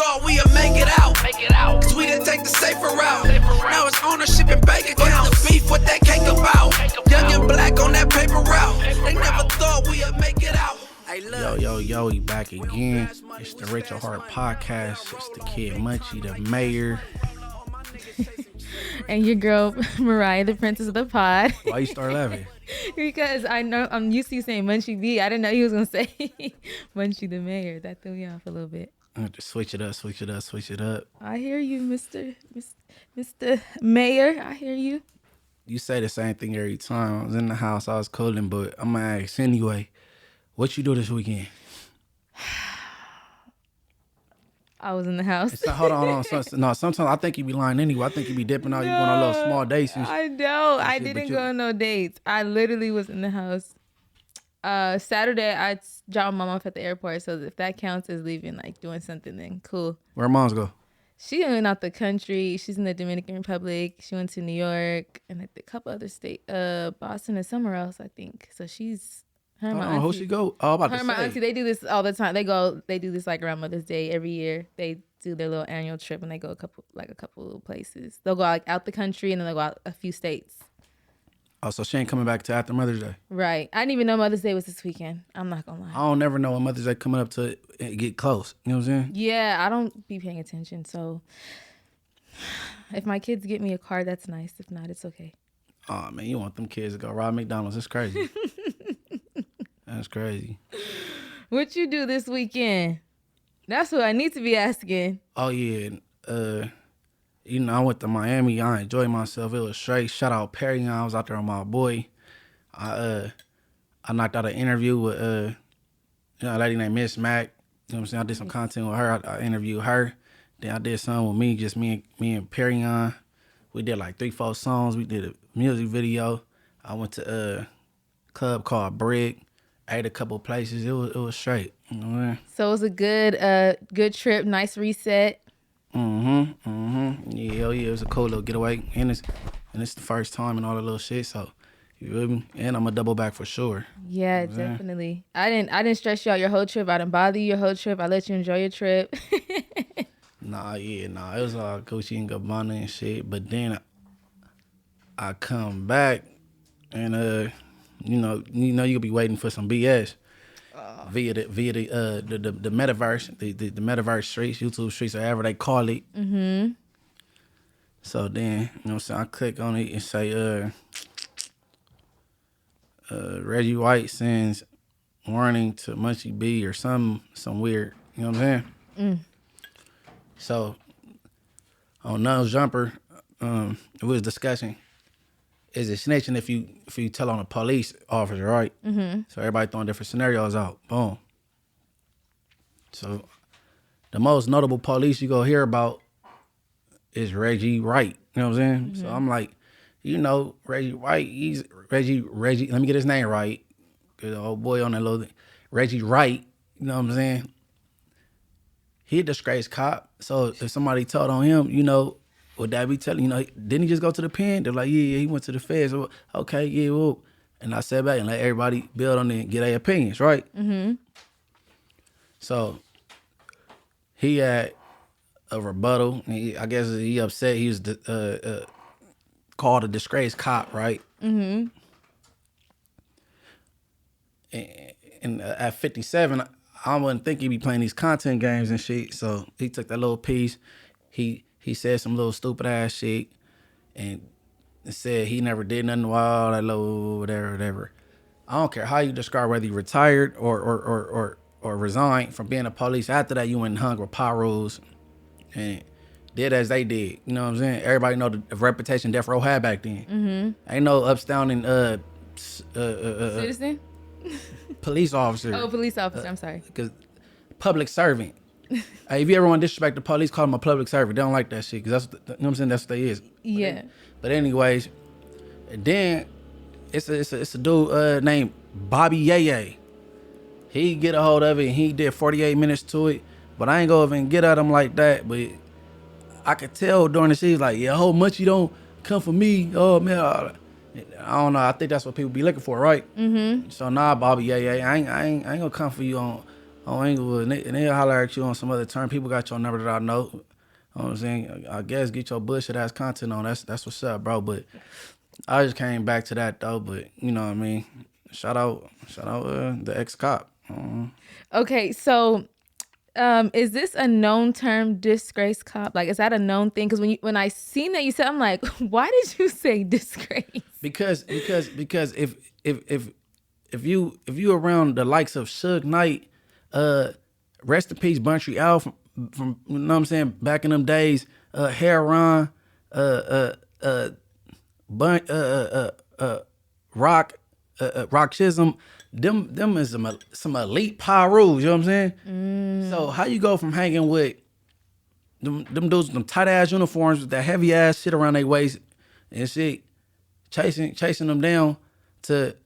thought we'd make it out. Cause we didn't take the safer route. Now it's ownership and bank accounts. What's the beef, what that cake about? Young and black on that paper route. They never thought we'd make it out. Yo, we back again. It's the Rachel Hart Podcast. It's the kid Munchie, the mayor. And your girl, Mariah, the princess of the pod. Why you start laughing? Because I know I'm used to you saying Munchie B. I didn't know he was going to say Munchie the mayor. That threw me off a little bit. Just switch it up. I hear you, Mr. Mayor. I hear you. You say the same thing every time. I was in the house, I was cooling, but I'm going to ask anyway. What you do this weekend? I was in the house. Hold on. No, sometimes I think you be lying anyway. I think you be dipping out. You going on little small dates. I know. I didn't go on no dates. I literally was in the house. Saturday, I dropped my mom off at the airport. So if that counts as leaving, like doing something, then cool. Where moms go? She went out the country. She's in the Dominican Republic. She went to New York and a couple other states, Boston and somewhere else, I think. So she's... Her and my auntie. Who she go? Oh, I'm about her to and my say. auntie, they do this all the time. They do this like around Mother's Day every year. They do their little annual trip and they go a couple places. They'll go like out the country and then they'll go out a few states. Oh, so she ain't coming back to after Mother's Day? Right. I didn't even know Mother's Day was this weekend. I'm not gonna lie. I don't never know when Mother's Day coming up to get close. You know what I'm saying? Yeah, I don't be paying attention. So if my kids get me a card, that's nice. If not, it's okay. Oh man, you want them kids to go rob McDonald's? It's crazy. That's crazy. What you do this weekend? That's what I need to be asking. Oh yeah, I went to Miami. I enjoyed myself. It was straight. Shout out Perry. I was out there with my boy. I knocked out an interview with a lady named Miss Mac. You know what I'm saying? I did some content with her. I interviewed her. Then I did some with me, just me and Perry. We did like 3-4 songs. We did a music video. I went to a club called Brig. Ate a couple places. It was straight. You know what I mean? So it was a good trip, nice reset. Yeah, it was a cool little getaway. And it's the first time and all that little shit, so you feel me? And I'm gonna double back for sure. Yeah, you know definitely. I didn't stress you out your whole trip. I didn't bother you your whole trip. I let you enjoy your trip. Nah, it was all Gucci and Gabbana and shit. But then I come back and you you'll be waiting for some BS via the metaverse, the metaverse streets, YouTube streets, or however they call it. Mm-hmm. So then, you know what I'm saying, I click on it and say, Reggie Wright sends warning to Munchie B or some weird, you know what I'm saying? So on Nuns Jumper, we was discussing, is it snitching if you tell on a police officer, right? Mm-hmm. So everybody throwing different scenarios out. Boom. So the most notable police you gonna hear about is Reggie Wright. You know what I'm saying? Mm-hmm. So I'm like, Reggie Wright, he's Reggie, let me get his name right. Cause the old boy on that little thing. Reggie Wright, you know what I'm saying? He a disgraced cop. So if somebody told on him, would that be telling, didn't he just go to the pen? They're like, yeah, he went to the feds. So, okay, yeah, well. And I sat back and let everybody build on it and get their opinions, right? Mm-hmm. So he had a rebuttal. I guess he upset. He was called a disgraced cop, right? Mm-hmm. And at 57, I wouldn't think he'd be playing these content games and shit. So he took that little piece. He said some little stupid ass shit and said he never did nothing wild, that little whatever. I don't care how you describe whether you retired or resigned from being a police. After that, you went and hung with Pyros and did as they did. You know what I'm saying? Everybody know the reputation Death Row had back then. Mm-hmm. Ain't no upstanding citizen? Police officer. Oh, police officer. I'm sorry. Because public servant. Hey, if you ever want to disrespect the police, call them a public servant. They don't like that shit because that's, you know what I'm saying, that's what they is. Yeah. But anyways, then it's a dude named Bobby Yeye. He get a hold of it and he did 48 minutes to it. But I ain't go over and get at him like that. But I could tell during the shit, he's like, yeah, how much you don't come for me? Oh man, I don't know. I think that's what people be looking for, right? Mm-hmm. So nah, Bobby Yeye, I ain't gonna come for you on Inglewood, and they'll holler at you on some other term. People got your number that I know. You know what I'm saying? I guess get your bullshit ass content on. That's what's up, bro. But I just came back to that though. But you know what I mean? Shout out the ex-cop. Okay, so is this a known term, disgraced cop? Like, is that a known thing? Because when I seen that you said, I'm like, why did you say disgrace? Because if you around the likes of Suge Knight, rest in peace, Munchie Al from you know what I'm saying, back in them days, Heron, Rock Chisholm, them is some elite pyrus, you know what I'm saying? So how you go from hanging with them dudes with them tight ass uniforms with that heavy ass shit around their waist and shit, chasing them down to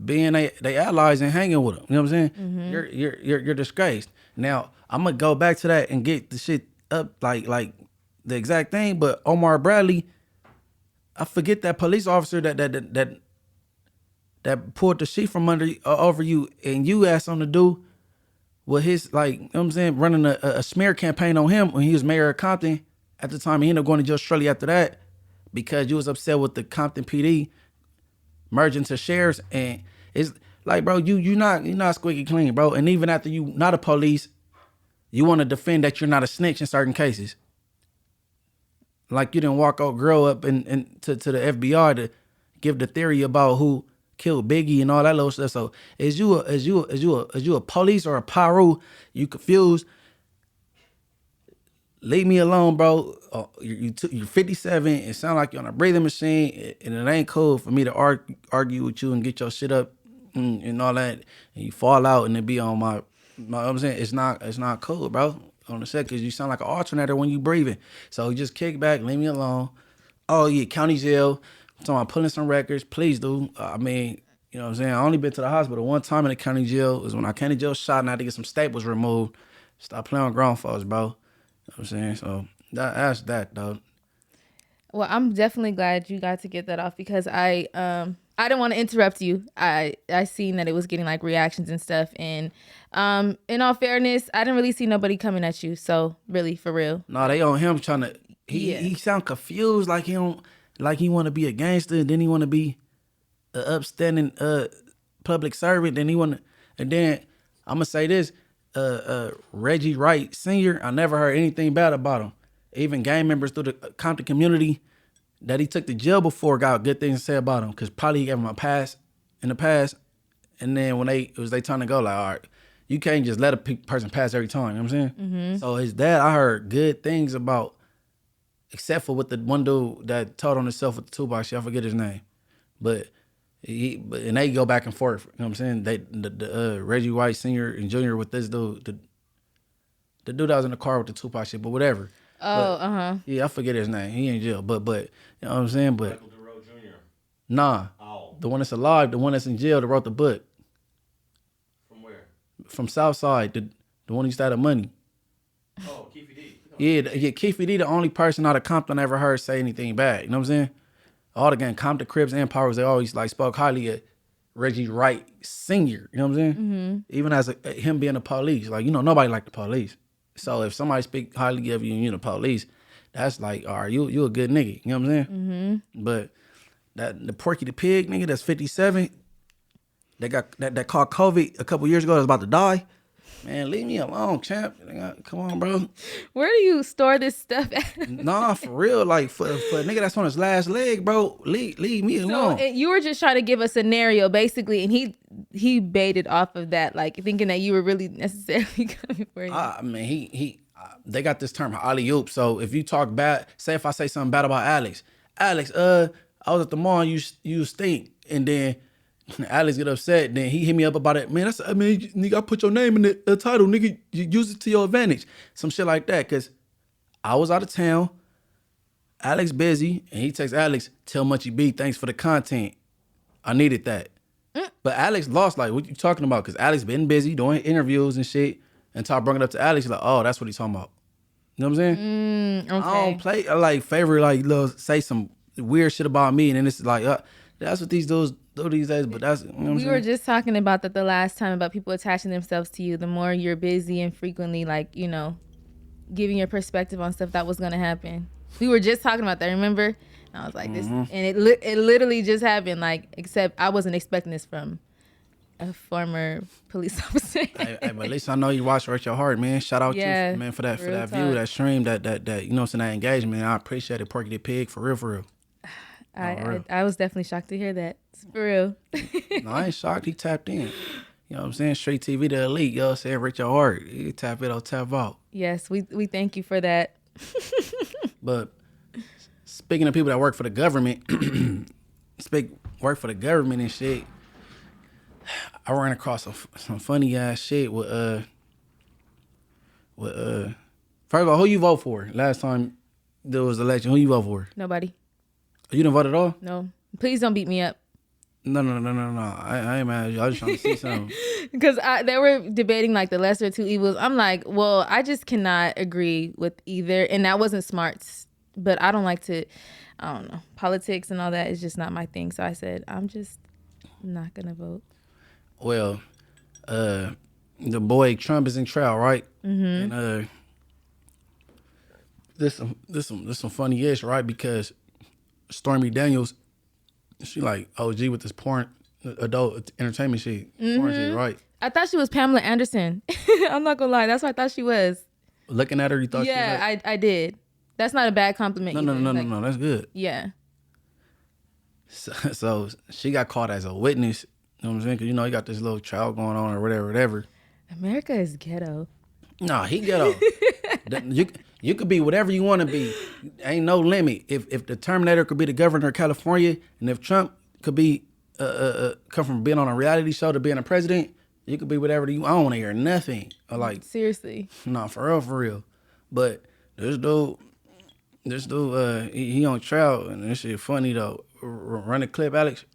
being they allies and hanging with them, you know what I'm saying? You're disgraced. Now I'm gonna go back to that and get the shit up like the exact thing, but Omar Bradley, I forget that police officer that pulled the sheet from under over you and you asked him to do with his, like, you know what I'm saying, running a smear campaign on him when he was mayor of Compton at the time. He ended up going to jail shortly after that because you was upset with the Compton PD merging to sheriffs. And it's like, bro, you're not squeaky clean, bro. And even after you not a police, you want to defend that you're not a snitch in certain cases. Like you didn't grow up and to the FBI to give the theory about who killed Biggie and all that little stuff. So is you a police or a pyro? You confused? Leave me alone, bro. You're 57. It sound like you're on a breathing machine, and it ain't cool for me to argue with you and get your shit up and all that, and you fall out and it be on my. You know what I'm saying? It's not cool, bro. On the set, because you sound like an alternator when you breathing. So just kick back, leave me alone. Oh yeah, county jail. I'm talking about pulling some records. Please do. I mean, you know what I'm saying? I only been to the hospital one time in the county jail. It was when I county jail shot and I had to get some staples removed. Stop playing with grown folks, bro. You know what I'm saying? So that's that, though. Well, I'm definitely glad you got to get that off because I didn't want to interrupt you. I seen that it was getting like reactions and stuff, and in all fairness, I didn't really see nobody coming at you. So really, for real. No, they on him trying to. He sound confused, like he want to be a gangster, and then he want to be an upstanding public servant. And then I'm gonna say this: Reggie Wright Sr. I never heard anything bad about him. Even gang members through the Compton community that he took to jail before got good things to say about him, because probably he gave him a pass in the past, and then when it was their time to go, like, all right, you can't just let a person pass every time, you know what I'm saying? Mm-hmm. So his dad, I heard good things about, except for with the one dude that told on himself with the toolbox shit, I forget his name, and they go back and forth, you know what I'm saying? The Reggie White Sr. and Jr. with this dude, the dude that was in the car with the Tupac shit, but whatever. Yeah, I forget his name. He in jail, but you know what I'm saying? But Michael DeRoe Jr. Nah, the one that's alive, the one that's in jail that wrote the book. From where? From Southside, the one who used to have the money. Oh, Keefy D. Yeah, Keefy D, the only person out of Compton I ever heard say anything bad. You know what I'm saying? All the gang, Compton Crips and Powers, they always like spoke highly of Reggie Wright Sr. You know what I'm saying? Mm-hmm. Even as him being the police, like, you know, nobody liked the police. So if somebody speak highly of you and you're the police, that's like, all right, you a good nigga. You know what I'm saying? Mm-hmm. But the Porky the Pig nigga that's 57, they got that caught COVID a couple years ago that's about to die. Man, leave me alone, champ. Come on, bro. Where do you store this stuff at? Nah, for real. Like, for a nigga that's on his last leg, bro, leave me alone. So you were just trying to give a scenario, basically, and he baited off of that, like, thinking that you were really necessarily coming for him. I mean, they got this term, alley-oop. So if you talk bad, say if I say something bad about Alex, I was at the mall, you stink. And then Alex get upset, then he hit me up about it. Man, nigga, I put your name in the title, nigga, you use it to your advantage. Some shit like that, because I was out of town, Alex busy, and he texts Alex, tell Munchie B, thanks for the content. I needed that. But Alex lost, like, what you talking about? Because Alex been busy doing interviews and shit, and Todd brought it up to Alex, like, oh, that's what he's talking about. You know what I'm saying? Okay. I don't play, I like, favorite, like, say some weird shit about me, and then it's like, That's what these dudes do these days. But that's, you know what I'm We saying? were just talking about that the last time, about people attaching themselves to you. The more you're busy and frequently, like, you know, giving your perspective on stuff that was going to happen. We were just talking about that, remember? And I was like, this, and it literally just happened, like, except I wasn't expecting this from a former police officer. Hey, but at least I know you watch Hurt Your Heart, man. Shout out Yeah, to you, man, for that real view, talk. that stream, that you know what I'm saying, that engagement. I appreciate it, Porky the Pig, for real. I was definitely shocked to hear that. It's for real. No, I ain't shocked. He tapped in. You know what I'm saying? Straight TV, the elite. Yo, saying Hurt Your Heart. He tap it, I'll tap out. Yes, we thank you for that. But speaking of people that work for the government, work for the government and shit, I ran across some funny ass shit with first of all, who you vote for? Last time there was election, who you vote for? Nobody. You didn't vote at all? No. Please don't beat me up. No. I ain't mad at you. I was just trying to see something. Because they were debating like the lesser of two evils. I'm like, well, I just cannot agree with either. And that wasn't smart. But I don't like to, I don't know, politics and all that is just not my thing. So I said, I'm just not going to vote. Well, the boy Trump is in trial, right? Mm-hmm. And this some funny ish, right? Because Stormy Daniels, she like OG with this porn, adult entertainment shit, porn shit, right? I thought she was Pamela Anderson. I'm not gonna lie, that's what I thought she was. Looking at her, you thought she was like, I did. That's not a bad compliment. No, that's good. Yeah. So she got caught as a witness. You know what I'm saying? Because, you know, you got this little trial going on or whatever. America is ghetto. Nah, he ghetto. You could be whatever you want to be. Ain't no limit. If the Terminator could be the governor of California, and if Trump could be come from being on a reality show to being a president, you could be whatever you. I don't want to hear nothing. Or like, seriously. Nah, for real. But this dude, he on trial, and this shit funny though. Run the clip, Alex.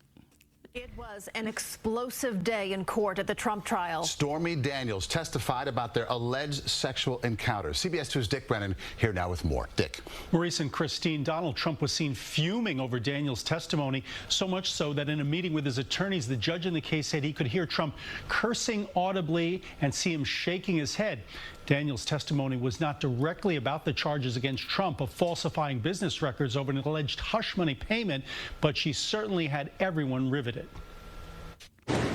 It was an explosive day in court at the Trump trial. Stormy Daniels testified about their alleged sexual encounters. CBS 2's Dick Brennan here now with more. Dick. Maurice and Christine, Donald Trump was seen fuming over Daniels' testimony, so much so that in a meeting with his attorneys, the judge in the case said he could hear Trump cursing audibly and see him shaking his head. Daniels' testimony was not directly about the charges against Trump of falsifying business records over an alleged hush money payment, but she certainly had everyone riveted.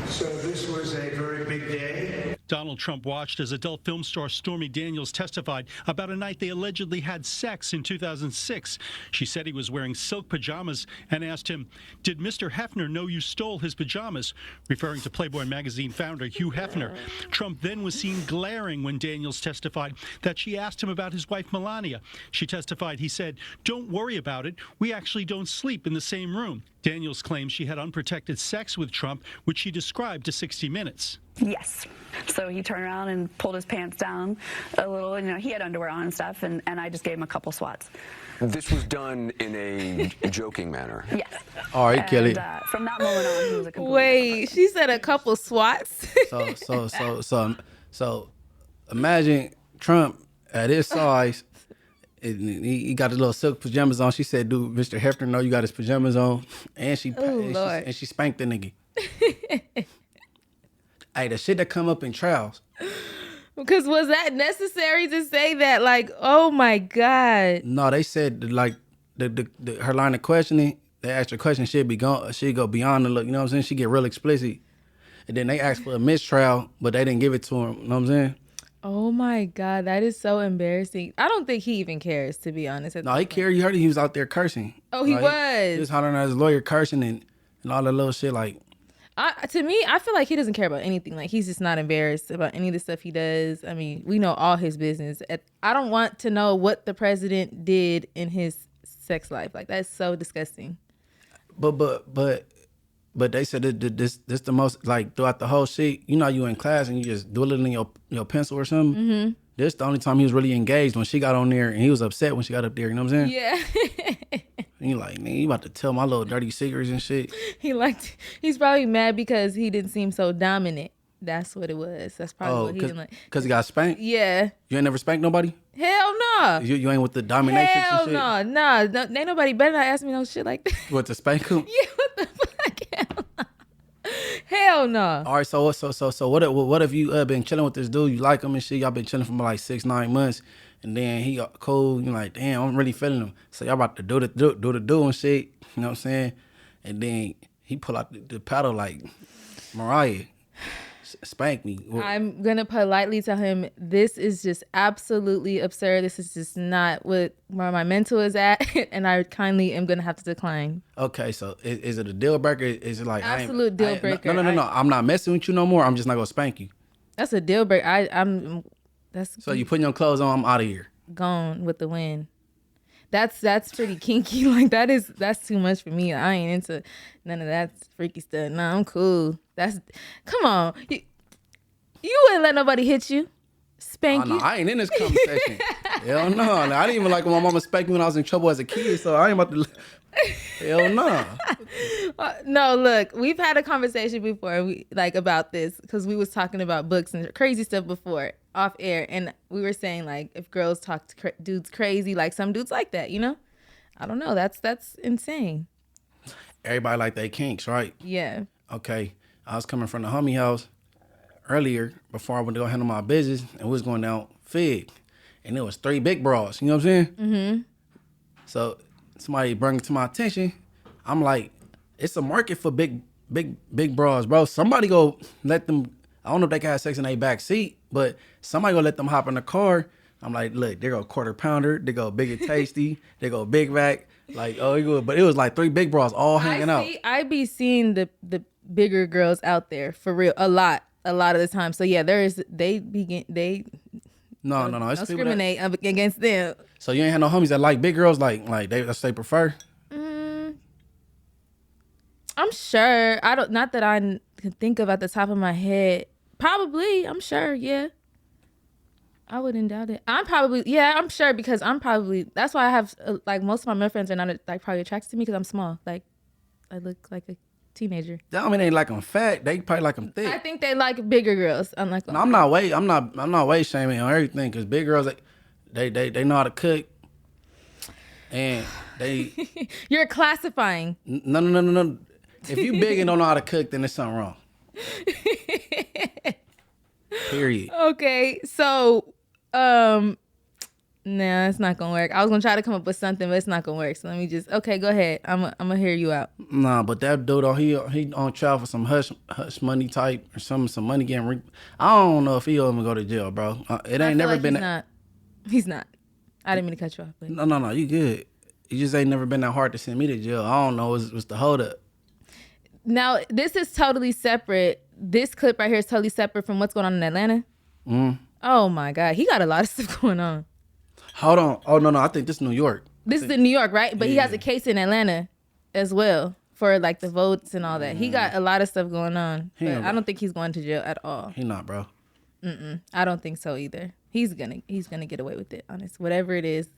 So this was a very big day. Donald Trump watched as adult film star Stormy Daniels testified about a night they allegedly had sex in 2006. She said he was wearing silk pajamas and asked him, "Did Mr. Hefner know you stole his pajamas?" referring to Playboy magazine founder Hugh Hefner. Trump then was seen glaring when Daniels testified that she asked him about his wife Melania. She testified he said, "Don't worry about it. We actually don't sleep in the same room." Daniels claims she had unprotected sex with Trump, which she described to 60 Minutes. Yes. So he turned around and pulled his pants down a little. You know, he had underwear on and stuff, and I just gave him a couple swats. This was done in a joking manner. Yes. All right, Kelly. From that moment on, he was a complete Wait, she said a couple swats. So imagine Trump at his size. He got his little silk pajamas on. She said, "Dude, Mr. Hefner know you got his pajamas on," and she spanked the nigga. Hey, the shit that come up in trials. Because was that necessary to say that? Like, oh my God. No, they said like her line of questioning. They asked her question. She'd go beyond the look. You know what I'm saying? She get real explicit, and then they asked for a mistrial, but they didn't give it to him. You know what I'm saying? Oh my God, that is so embarrassing. I don't think he even cares, to be honest. No, he cared. You heard he was out there cursing. Oh, he was. He was hollering at his lawyer, cursing and all that little shit. Like, to me, I feel like he doesn't care about anything. Like, he's just not embarrassed about any of the stuff he does. I mean, we know all his business. I don't want to know what the president did in his sex life. Like, that's so disgusting. But they said that this the most, like, throughout the whole shit, you know, you in class and you just doodling your pencil or something. Mm-hmm. This the only time he was really engaged, when she got on there, and he was upset when she got up there. You know what I'm saying? Yeah. And you like, man, you about to tell my little dirty secrets and shit. He's probably mad because he didn't seem so dominant. That's what it was. That's probably what he didn't like. Because he got spanked? Yeah. You ain't never spanked nobody? Hell no. You ain't with the domination and shit? Hell no. Ain't nobody better not ask me no shit like that. What, to spank him? Yeah, what the fuck? Hell no. All right, so what if you been chilling with this dude, you like him and shit, y'all been chilling for like 6-9 months, and then he cool, you like, damn, I'm really feeling him. So y'all about to do the do and shit, you know what I'm saying? And then he pull out the paddle like, Mariah, spank me. I'm gonna politely tell him this is just absolutely absurd. This is just not where my mental is at, and I kindly am gonna have to decline. Okay, so is it a deal breaker? Is it like absolute deal breaker? No. I'm not messing with you no more. I'm just not gonna spank you. That's a deal breaker. That's so you putting your clothes on. I'm out of here. Gone with the wind. That's pretty kinky. Like that's too much for me. I ain't into none of that freaky stuff. Nah, I'm cool. Come on. You wouldn't let nobody hit you, spank you. No, I ain't in this conversation. Hell no. I didn't even like when my mama spanked me when I was in trouble as a kid. So I ain't about to. Hell no. No, look, we've had a conversation before about this because we was talking about books and crazy stuff before off air, and we were saying like if girls talk to dudes crazy, like some dudes like that, you know. I don't know. That's insane. Everybody like they kinks, right? Yeah. Okay. I was coming from the homie house earlier before I went to go handle my business, and we was going down Fig, and it was 3 big bras. You know what I'm saying? Mm-hmm. So somebody brought it to my attention. I'm like, it's a market for big bras, bro. Somebody go let them. I don't know if they can have sex in their back seat, but somebody go let them hop in the car. I'm like, look, they go quarter pounder, they go big and tasty, they go big vac. Like, but it was like 3 big bras all hanging out. I be seeing the bigger girls out there for real a lot of the time. So yeah, no discriminate against them. So you ain't had no homies that like big girls, like they prefer. I'm sure. Not that I can think of at the top of my head. Probably, I'm sure. Yeah, I wouldn't doubt it. I'm sure because that's why I have like most of my male friends are not like probably attracted to me because I'm small. Like I look like a teenager. That don't mean they like them fat. They probably like them thick. I think they like bigger girls. I'm not weight shaming on everything because big girls they know how to cook, and they. You're classifying. No. If you big and don't know how to cook, then there's something wrong. Period. Okay, so nah, it's not gonna work. I was gonna try to come up with something, but it's not gonna work. So let me go ahead. I'm gonna hear you out. Nah, but that dude, he on trial for some hush money type or some money getting. I don't know if he'll even go to jail, bro. It ain't never been. He's not. I didn't mean to cut you off. But. No, you good. It just ain't never been that hard to send me to jail. I don't know what's the hold up. Now this is totally separate. This clip right here is totally separate from what's going on in Atlanta. Oh my God, he got a lot of stuff going on. Hold on. Oh no, I think this is New York. This is in New York, right? But he has a case in Atlanta as well for like the votes and all that. He got a lot of stuff going on. But I don't think he's going to jail at all. He not, bro. I don't think so either. He's gonna get away with it. Honest, whatever it is,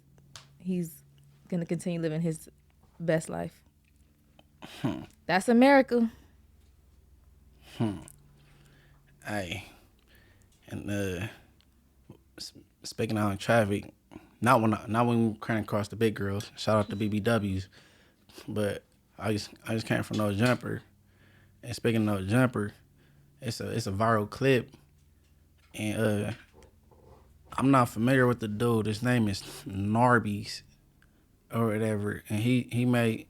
he's gonna continue living his best life. That's America. Hey, and speaking out in traffic, not when we crank across the big girls. Shout out to BBWs, but I just came from No Jumper, and speaking of No Jumper, it's a viral clip, and I'm not familiar with the dude. His name is Norbeez or whatever, and he made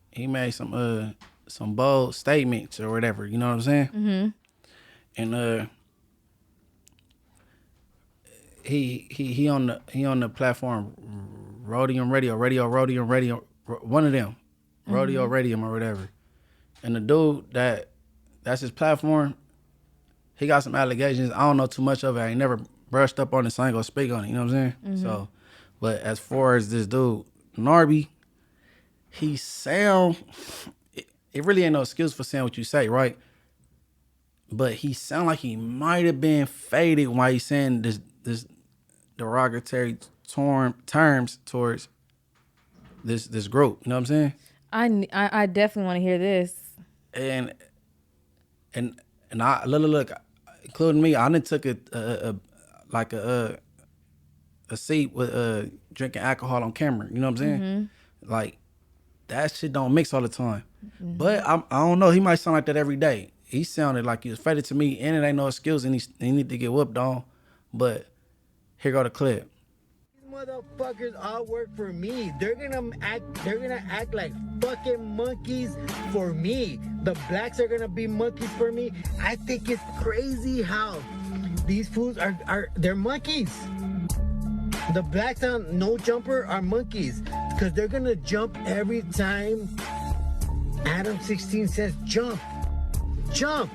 some bold statements or whatever. You know what I'm saying? Mm-hmm. And he on the platform Rodium Radio, one of them, Rodium Radio or whatever. And the dude that's his platform, he got some allegations. I don't know too much of it. I ain't never brushed up on it, so I ain't gonna speak on it. You know what I'm saying? Mm-hmm. So, but as far as this dude Narby, he sound. It really ain't no excuse for saying what you say, right? But he sound like he might have been faded while he's saying this derogatory terms towards this group. You know what I'm saying? I definitely want to hear this. And I look, including me, I done took a seat with drinking alcohol on camera. You know what I'm saying? Mm-hmm. Like that shit don't mix all the time. Mm-hmm. But I don't know. He might sound like that every day. he sounded like he was faded to me, and it ain't no excuse, and he need to get whooped on. But here go the clip. These motherfuckers all work for me. They're gonna act like fucking monkeys for me. The blacks are gonna be monkeys for me. I think it's crazy how these fools they're monkeys. The blacks on No Jumper are monkeys because they're gonna jump every time Adam 16 says jump. Jump.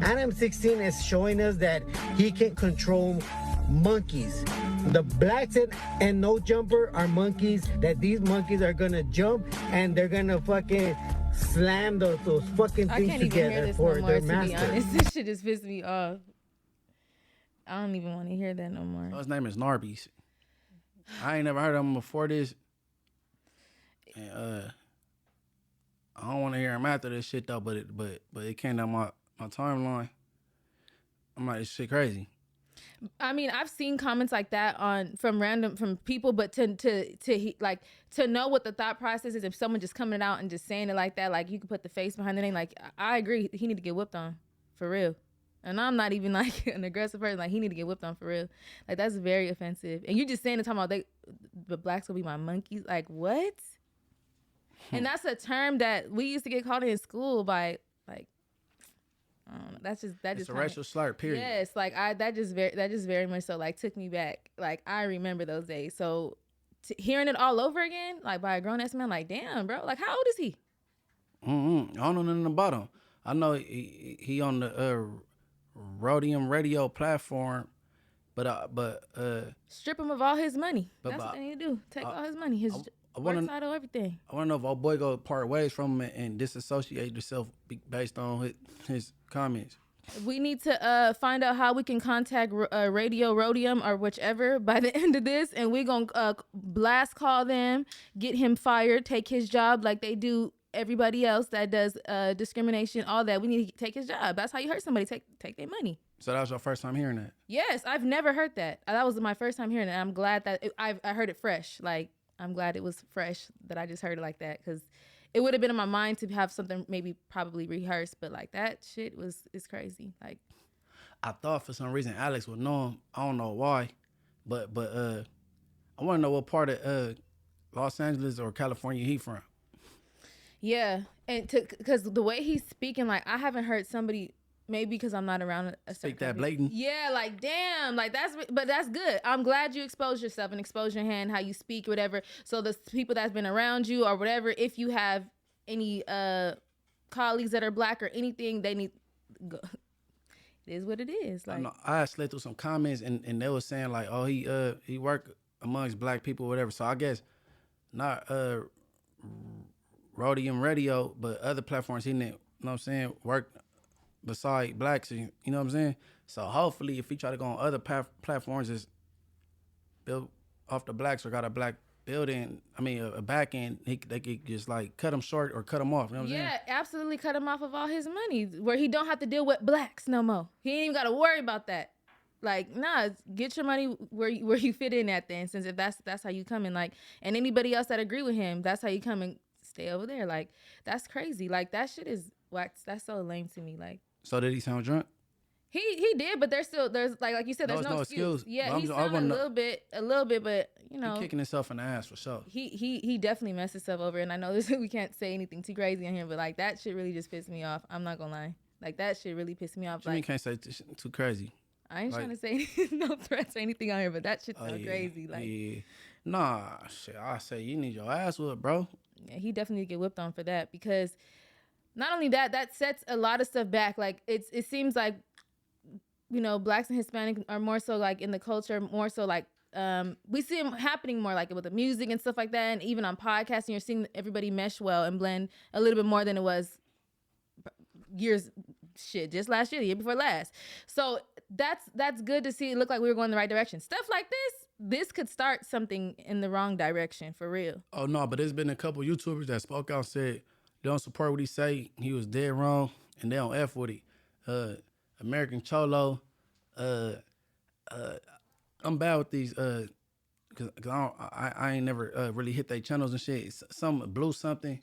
Adam 16 is showing us that he can control monkeys. The blacks and No Jumper are monkeys, that these monkeys are gonna jump and they're gonna fucking slam those fucking things together for their master. To be honest, this shit just pissed me off. I don't even want to hear that no more. So his name is Norbeez. I ain't never heard of him before this. And I don't want to hear him after this shit though, but it came down my timeline. I'm like, this shit crazy. I mean, I've seen comments like that from people, but to know what the thought process is, if someone just coming out and just saying it like that, like you could put the face behind the name. Like, I agree, he need to get whipped on for real. And I'm not even like an aggressive person. Like, he need to get whipped on for real. Like, that's very offensive. And you just saying the time about the blacks will be my monkeys. Like, what? And that's a term that we used to get called in school by, like, I don't know. It's a racial slur, period. Yes, like that just very much so like took me back. Like, I remember those days. So hearing it all over again, like by a grown ass man, like, damn, bro. Like, how old is he? I don't know nothing about him. I know he on the Rodium Radio platform, but strip him of all his money. That's what they need to do. Take all his money, his work title, everything. I want to know if old boy go part ways from him and disassociate himself based on his comments. We need to find out how we can contact Radio Rodium or whichever by the end of this, and we're gonna blast call them, get him fired, take his job like they do everybody else that does discrimination, all that. We need to take his job. That's how you hurt somebody. Take their money. So that was your first time hearing that? Yes, I've never heard that. That was my first time hearing it. I'm glad that I heard it fresh. Like, I'm glad it was fresh that I just heard it like that, because it would have been in my mind to have something probably rehearsed, but like that shit is crazy. Like, I thought for some reason Alex would know him. I don't know why, but I want to know what part of Los Angeles or California he from. Yeah, and because the way he's speaking, like, I haven't heard somebody, maybe because I'm not around a speak that blatant. Yeah, like, damn, like but that's good. I'm glad you expose yourself and expose your hand, how you speak, whatever. So the people that's been around you or whatever, if you have any colleagues that are black or anything, they need go. It is what it is. Like, I slid through some comments and they were saying like, oh, he worked amongst black people, whatever. So I guess not Rodium Radio, but other platforms he didn't, you know what I'm saying, work beside blacks, you know what I'm saying? So hopefully if he try to go on other platforms that's built off the blacks or got a black building, a back end, they could just like cut him short or cut him off, you know what I'm saying? Yeah, absolutely cut him off of all his money where he don't have to deal with blacks no more. He ain't even got to worry about that. Like, nah, get your money where you fit in at then, since if that's how you come in, like, and anybody else that agree with him, that's how you come and stay over there. Like, that's crazy. Like, that shit is wax. That's so lame to me. Like, so did he sound drunk? He did, but there's like you said, there's no excuse. Yeah, he sounded a little bit, but you know, he kicking himself in the ass for sure. He definitely messed himself over, and I know this we can't say anything too crazy on here, but like that shit really just pissed me off. I'm not gonna lie, like that shit really pissed me off. What you mean can't say too crazy? I ain't trying to say no threats or anything on here, but that shit's so crazy. Like, yeah. Nah, shit, I say you need your ass whooped, bro. Yeah, he definitely need to get whipped on for that, because not only that sets a lot of stuff back. Like, it seems like, you know, blacks and Hispanic are more so like in the culture, more so like we see them happening more like with the music and stuff like that, and even on podcasting, you're seeing everybody mesh well and blend a little bit more than it was just last year, the year before last. So that's good to see. It looked like we were going the right direction. Stuff like this could start something in the wrong direction for real. Oh no, but there's been a couple YouTubers that spoke out and said they don't support what he say. He was dead wrong, and they don't F with it. American Cholo, I'm bad with these, cause I ain't never really hit their channels and shit. Some Blue something.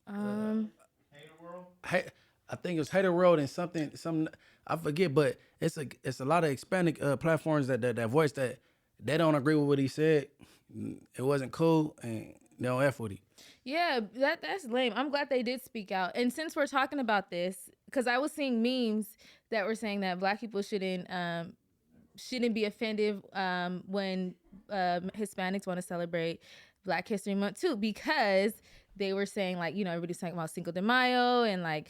Hey, I think it was Hater World and some I forget, but it's a lot of Hispanic platforms that voice that they don't agree with what he said. It wasn't cool, and they don't F with it. Yeah, that's lame. I'm glad they did speak out. And since we're talking about this, because I was seeing memes that were saying that Black people shouldn't be offended when Hispanics want to celebrate Black History Month too, because they were saying, like, you know, everybody's talking about Cinco de Mayo and like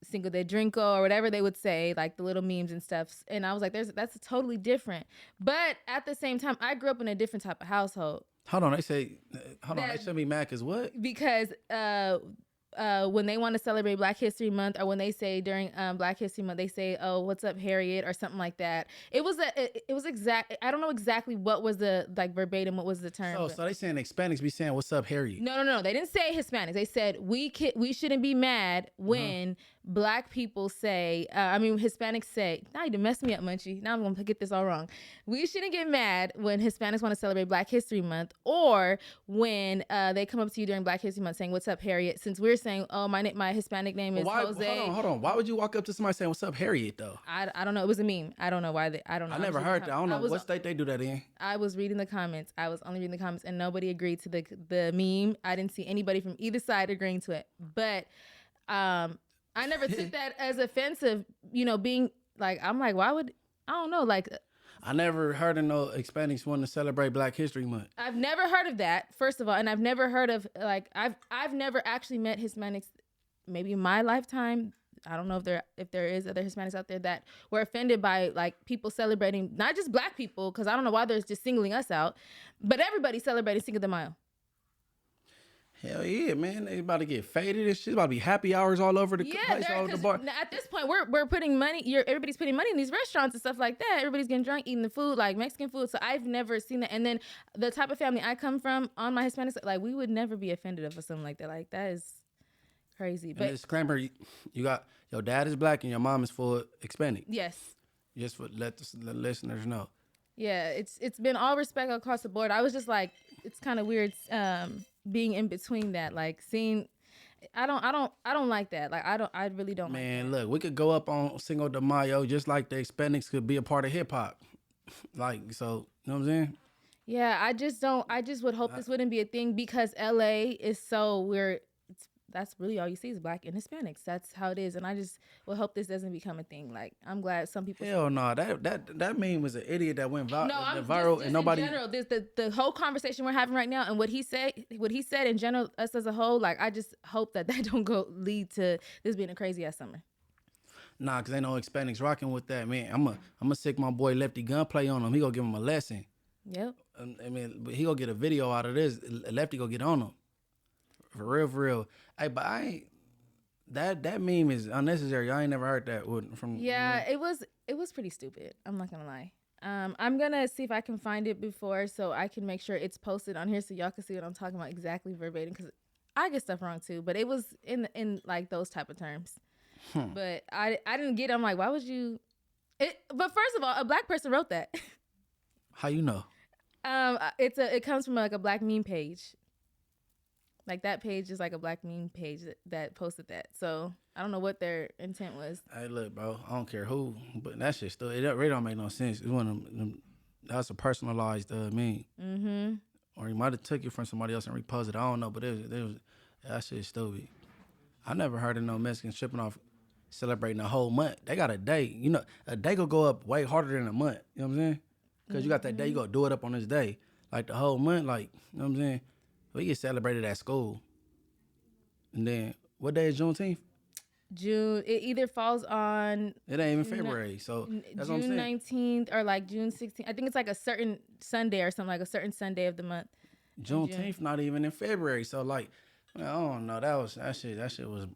Cinco de Drinko or whatever they would say, like the little memes and stuff. And I was like, that's totally different. But at the same time, I grew up in a different type of household. They should be mad because what? Because when they want to celebrate Black History Month, or when they say during Black History Month, they say, "Oh, what's up, Harriet?" or something like that. It was exact. I don't know exactly what was the like verbatim. What was the term? So they saying Hispanics be saying, "What's up, Harriet?" No. They didn't say Hispanics. They said we shouldn't be mad when Black people say. Hispanics say. Now you done messed me up, Munchie. Now I'm gonna get this all wrong. We shouldn't get mad when Hispanics want to celebrate Black History Month, or when they come up to you during Black History Month saying, "What's up, Harriet?" Since we're saying, oh, my Hispanic name is Jose. Hold on. Why would you walk up to somebody saying, "What's up, Harriet?" Though I don't know. It was a meme. I don't know why. I don't know. I never heard that. I don't know what state they do that in. I was reading the comments. I was only reading the comments, and nobody agreed to the meme. I didn't see anybody from either side agreeing to it. But I never took that as offensive. You know, being like, I'm like, why would I don't know, like. I never heard of no Hispanics wanting to celebrate Black History Month. I've never heard of that, first of all, and I've never heard of like I've never actually met Hispanics, maybe in my lifetime. I don't know if there is other Hispanics out there that were offended by like people celebrating not just Black people, because I don't know why they're just singling us out, but everybody celebrating Cinco de Mayo. Hell yeah, man! They about to get faded and shit. About to be happy hours all over the place, all over the bar. At this point, we're putting money. Everybody's putting money in these restaurants and stuff like that. Everybody's getting drunk, eating the food, like Mexican food. So I've never seen that. And then the type of family I come from, on my Hispanic side, like we would never be offended of something like that. Like that is crazy. But disclaimer: you got your dad is Black and your mom is full Hispanic. Yes. Just for let the listeners know. Yeah, it's been all respect across the board. I was just like, it's kind of weird. Being in between that, like seeing, I don't like that. Like I really don't. Man, look, we could go up on Cinco de Mayo just like the Hispanics could be a part of hip hop. Like, so, you know what I'm saying? Yeah, I just would hope this wouldn't be a thing, because LA is so weird. That's really all you see is Black and Hispanics. That's how it is, and I just would hope this doesn't become a thing. Like, I'm glad some people. Hell no, that meme was an idiot that went viral, just and nobody. In general, the whole conversation we're having right now, and what he said in general, us as a whole, like I just hope that don't lead to this being a crazy ass summer. Nah, cause ain't no Hispanics rocking with that, man. I'm gonna sick my boy Lefty Gunplay on him. He gonna give him a lesson. Yep. I mean, he gonna get a video out of this. Lefty gonna get on him. For real. Hey, but I ain't. That meme is unnecessary. I ain't never heard that from. Yeah, it was pretty stupid. I'm not gonna lie. I'm gonna see if I can find it before, so I can make sure it's posted on here so y'all can see what I'm talking about exactly verbatim, because I get stuff wrong too. But it was in like those type of terms. But I didn't get it. I'm like, why would you? But first of all, a Black person wrote that. How you know? It comes from like a Black meme page. Like that page is like a Black meme page that posted that. So I don't know what their intent was. Hey, look, bro, I don't care who, but that shit still, it really don't make no sense. It's one of them, that's a personalized meme. Mm-hmm. Or he might have took it from somebody else and reposted it. I don't know, but it was that shit stupid. I never heard of no Mexicans tripping off celebrating a whole month. They got a day. You know, a day go up way harder than a month. You know what I'm saying? Because you got that day, you go do it up on this day. Like the whole month, like, you know what I'm saying? We get celebrated at school. And then, what day is Juneteenth? June. It either falls on... It ain't even February, so that's what I'm saying. June 19th or like June 16th. I think it's like a certain Sunday or something, like a certain Sunday of the month. Juneteenth not even in February, so like, I don't know. That shit was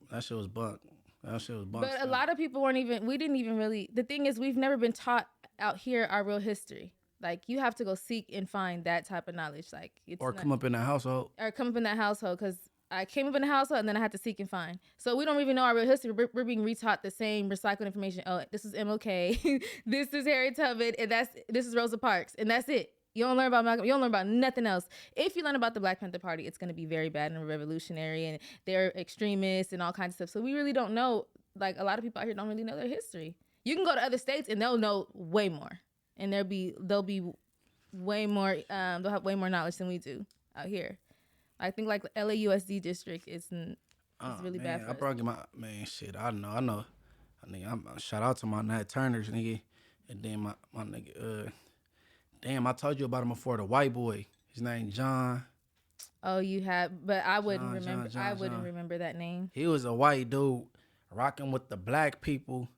bunk. That shit was bunk. But a lot of people we didn't even really... The thing is, we've never been taught out here our real history. Like, you have to go seek and find that type of knowledge. Like, come up in that household. Or come up in that household, because I came up in the household and then I had to seek and find. So we don't even know our real history. We're being retaught the same recycled information. Oh, this is MLK. This is Harriet Tubman, and this is Rosa Parks, and that's it. You don't learn about Malcolm. You don't learn about nothing else. If you learn about the Black Panther Party, it's going to be very bad and revolutionary, and they're extremists and all kinds of stuff. So we really don't know. Like, a lot of people out here don't really know their history. You can go to other states and they'll know way more, and they'll be way more. They'll have way more knowledge than we do out here. I think like the LAUSD district is really bad. For I probably my man shit. I know. I mean, I'm shout out to my Nat Turners nigga, and then my nigga. Damn, I told you about him before. The white boy. His name John. Oh, you have, but I wouldn't remember. I wouldn't remember that name. He was a white dude rocking with the black people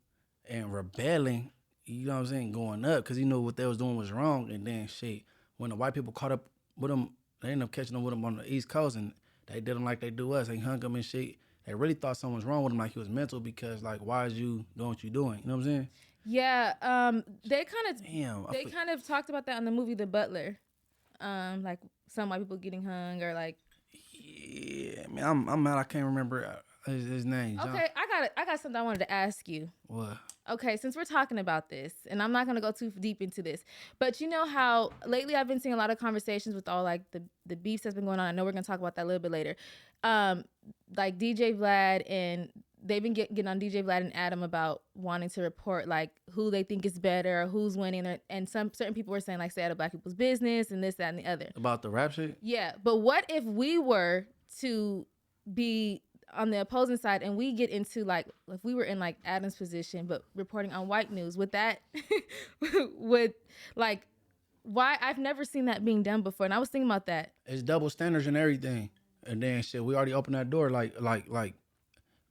and rebelling. You know what I'm saying? Going up because he knew what they was doing was wrong. And then shit, when the white people caught up with him, they ended up catching him with him on the East Coast, and they did him like they do us. They hung him and shit. They really thought something was wrong with him, like he was mental, because like, why is you doing what you doing? You know what I'm saying? Yeah, they kind of talked about that in the movie The Butler, like some white people getting hung or like. Yeah, man, I'm mad. I can't remember his name. John. Okay, I got something I wanted to ask you. What? Okay, since we're talking about this, and I'm not gonna go too deep into this, but you know how lately I've been seeing a lot of conversations with all like the beefs that's been going on. I know we're gonna talk about that a little bit later. Like DJ Vlad, and they've been getting on DJ Vlad and Adam about wanting to report like who they think is better or who's winning, and some certain people were saying like stay out of black people's business and this, that, and the other. About the rap shit? Yeah, but what if we were to be on the opposing side and we get into like, if we were in like Adam's position but reporting on white news, would that would like, why? I've never seen that being done before, and I was thinking about that. It's double standards and everything, and then shit, we already opened that door. Like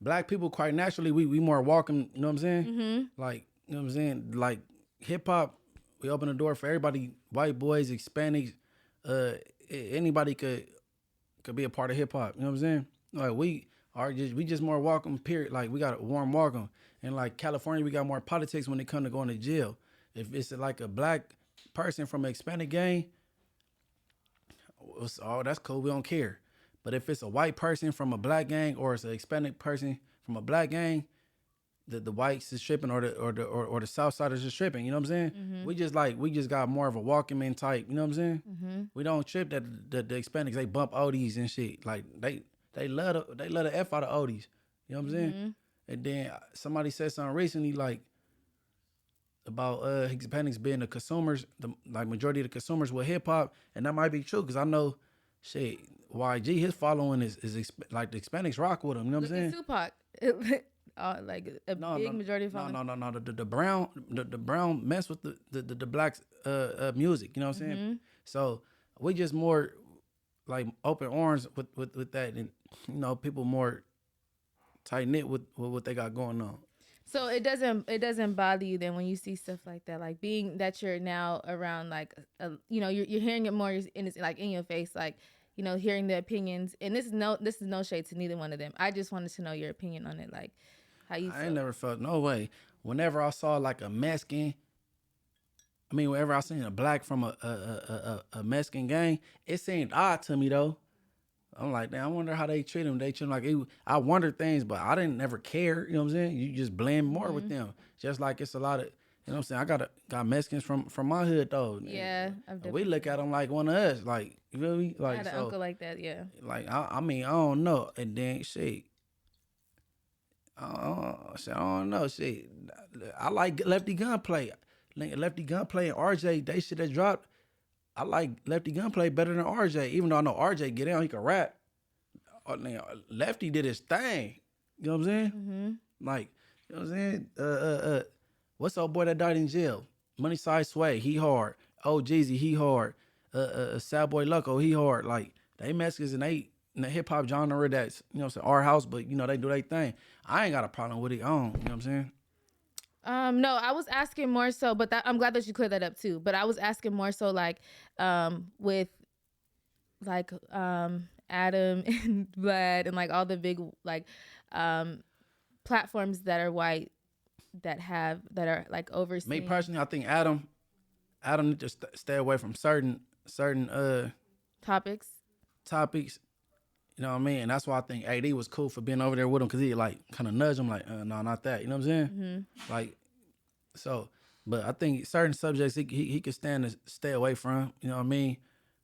black people, quite naturally, we more welcome. You know what I'm saying? Mm-hmm. Like, you know what I'm saying? Like hip hop, we open the door for everybody. White boys, Hispanics, anybody could be a part of hip hop. You know what I'm saying? Like we just more welcome. Period. Like we got a warm welcome. And like California, we got more politics when it come to going to jail. If it's like a black person from a Hispanic gang, oh, that's cool. We don't care. But if it's a white person from a black gang, or it's a Hispanic person from a black gang, the whites is tripping, or the South Siders is tripping. You know what I'm saying? Mm-hmm. We just got more of a welcoming type. You know what I'm saying? Mm-hmm. We don't trip that the Hispanics, they bump oldies and shit. Like they love the F out of oldies. You know what I'm saying? Mm-hmm. And then somebody said something recently like about Hispanics being the consumers, the like majority of the consumers with hip hop, and that might be true because I know shit, YG, his following is like the Hispanics rock with him. You know what I'm saying? Tupac, like a big majority of following. No. The brown mess with the blacks music. You know what I'm saying? Mm-hmm. So we just more like open arms with that, and you know, people more tight knit with what they got going on. So it doesn't bother you then when you see stuff like that, like being that you're now around like you know, you're hearing it more, and it's like in your face, like, you know, hearing the opinions. And this is no shade to neither one of them. I just wanted to know your opinion on it, like how you feel. I ain't never felt no way. Whenever I saw like a Mexican, whenever I seen a black from a Mexican gang, it seemed odd to me though. I'm like, damn, I wonder how they treat him. They treat him like I wonder things, but I didn't never care. You know what I'm saying? You just blend more with them. Just like it's a lot of, you know what I'm saying? I got Mexicans from my hood though. Yeah, we look at them like one of us. Like, you feel me? Like, I had an uncle like that. Yeah. Like I don't know. And then shit, I don't know. Shit, I like Lefty Gunplay. Lefty Gunplay and RJ, they shit that dropped. I like Lefty Gunplay better than RJ, even though I know RJ get down, he can rap. Lefty did his thing. You know what I'm saying? Mm-hmm. Like, you know what I'm saying? What's the old boy that died in jail? Money Side Sway, he hard. Oh Jeezy, he hard. Sad Boy Loco, he hard. Like, they Mexicans and they in the hip hop genre that's, you know what I'm saying, our house, but you know, they do their thing. I ain't got a problem with it on. You know what I'm saying? No, I was asking more so, but I'm glad that you cleared that up too. But I was asking more so like, with like, Adam and Vlad and like all the big like, platforms that are white that are like overseeing. Me personally, I think Adam need to stay away from certain topics. You know what I mean? And that's why I think AD was cool for being over there with him, because he like kind of nudged him like, no, not that. You know what I'm saying? Mm-hmm. Like, so But I think certain subjects he could stand to stay away from. You know what I mean?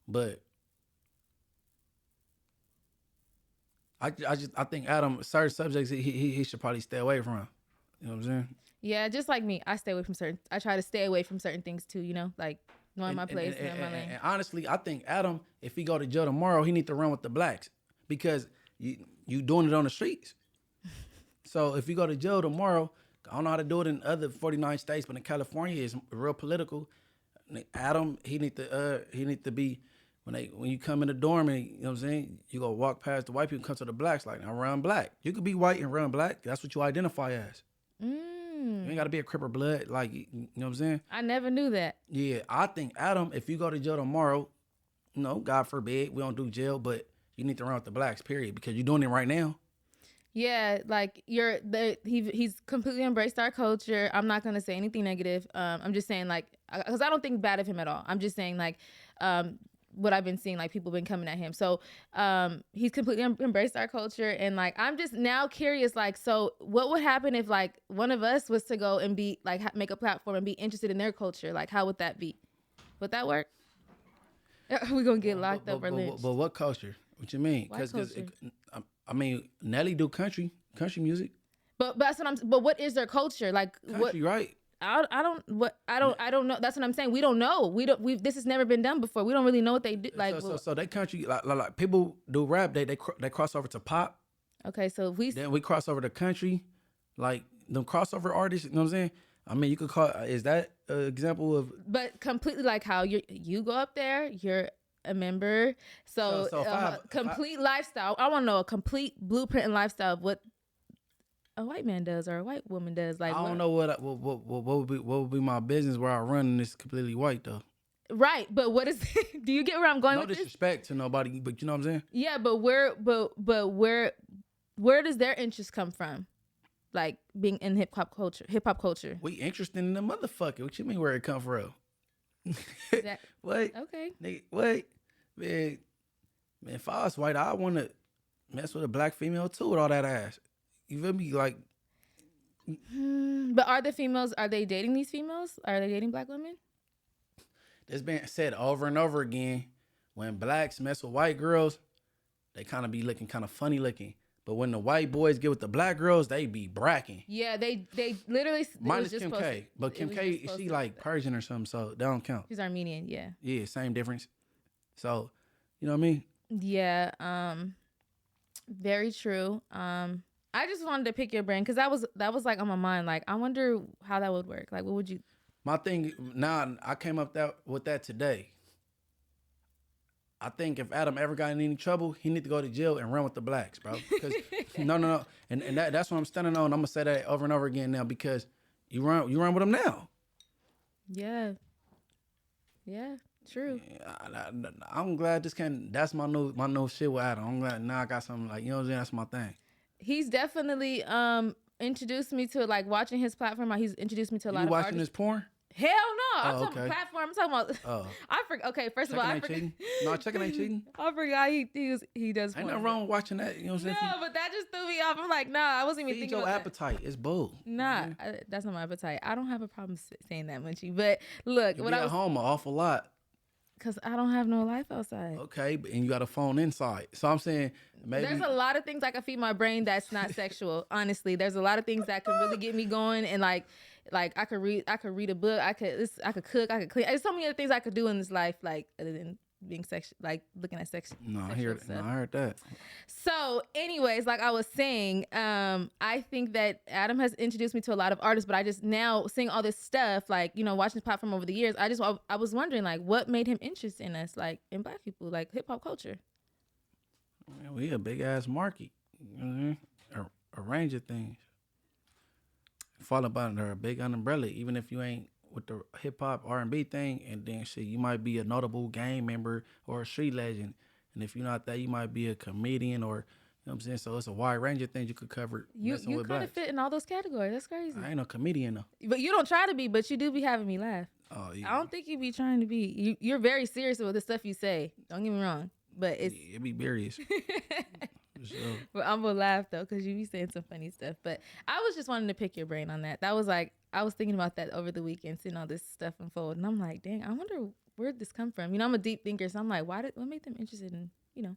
But I think Adam, certain subjects he should probably stay away from. You know what I'm saying? Yeah, just like me, I try to stay away from certain things too. You know, like knowing my place and my lane. And honestly, I think Adam, if he go to jail tomorrow, he need to run with the blacks because you doing it on the streets. So if you go to jail tomorrow, I don't know how to do it in other 49 states, but in California, it's real political. Adam, he need to be when you come in the dorm and you know what I'm saying, you go walk past the white people, come to the blacks like I run black. You could be white and run black. That's what you identify as. You ain't got to be a Crip or Blood, like you know what I'm saying. I never knew that. Yeah, I think Adam, if you go to jail tomorrow, God forbid we don't do jail, but you need to run with the blacks, period, because you're doing it right now. Yeah, like he's completely embraced our culture. I'm not gonna say anything negative. I'm just saying like, because I don't think bad of him at all. I'm just saying like, what I've been seeing, like people been coming at him. So he's completely embraced our culture, and like I'm just now curious, like, so what would happen if like one of us was to go and be like make a platform and be interested in their culture? Like, how would that be? Would that work? Are we gonna get locked up or lynched? But what culture? What you mean? Because I mean, Nelly do country music. But that's what But what is their culture? Like country, what? Right? I don't know. That's what I'm saying. We don't know. This has never been done before. We don't really know what they do. Like so they country like people do rap. They cross over to pop. Okay, so if then we cross over to country, like them crossover artists. You know what I'm saying? I mean, you could call is that an example of? But completely like how you go up there, you're a member. So complete lifestyle. I want to know a complete blueprint and lifestyle of what a white man does or a white woman does. Like I don't know what would be my business where I run and it's completely white though. Right, but what is? Do you get where I'm going with this? No disrespect to nobody, but you know what I'm saying. Yeah, but where does their interest come from? Like being in hip hop culture. We interested in the motherfucker. What you mean where it come from? Wait. Okay. Nigga, wait. Man, if I was white, I want to mess with a black female too with all that ass. You feel me? Like. But are they dating these females? Are they dating black women? It's been said over and over again. When blacks mess with white girls, they kind of be looking kind of funny looking. But when the white boys get with the black girls, they be bracking. Yeah, they literally. Minus Kim K. But Kim K, she like Persian or something, so that don't count. She's Armenian, yeah. Yeah, same difference. So, you know what I mean? Yeah, very true. I just wanted to pick your brain because that was like on my mind. Like, I wonder how that would work. Like, what would you? My thing now, I came up with that today. I think if Adam ever got in any trouble, he need to go to jail and run with the blacks, bro. Because no, and that's what I'm standing on. I'm gonna say that over and over again now because you run with them now. Yeah, true. I'm glad that's my new shit with Adam. I'm glad now I got something like, you know what I'm saying. That's my thing. He's definitely introduced me to like watching his platform. He's introduced me to a lot of artists. You watching his porn? Hell no! I'm talking about platform. I'm talking about. Oh. I forgot. Okay, first of all, I forgot. No, checking ain't cheating. I forgot he does. Ain't nothing wrong with watching that. You know what I'm saying? No, but that just threw me off. I'm like, nah, I wasn't even thinking about your appetite. It's bull. Nah, that's not my appetite. I don't have a problem saying that, Munchie. But look, when I was at home an awful lot. Cause I don't have no life outside. Okay, and you got a phone inside. So I'm saying maybe there's a lot of things I can feed my brain that's not sexual. Honestly, there's a lot of things that could really get me going, and like I could read a book. I could cook. I could clean. There's so many other things I could do in this life, like other than being sexual, like looking at sex. No, I heard that. So, anyways, like I was saying, I think that Adam has introduced me to a lot of artists, but I just now seeing all this stuff, like, you know, watching his platform over the years, I was wondering, like, what made him interested in us, like, in black people, like hip hop culture. Man, we a big ass market, you know what I mean? A range of things. Fall up under a big umbrella, even if you ain't with the hip hop R&B thing, and then shit, you might be a notable gang member or a street legend, and if you're not that, you might be a comedian or, you know what I'm saying. So it's a wide range of things you could cover. You kind of fit in all those categories. That's crazy. I ain't no comedian though. But you don't try to be, but you do be having me laugh. Oh yeah. I don't think you be trying to be. You're very serious with the stuff you say. Don't get me wrong, but it be serious. sure. But I'm gonna laugh though, because you be saying some funny stuff. But I was just wanting to pick your brain on that. That was like, I was thinking about that over the weekend, seeing all this stuff unfold, and I'm like, dang, I wonder where'd this come from. You know, I'm a deep thinker, so I'm like, what made them interested in, you know?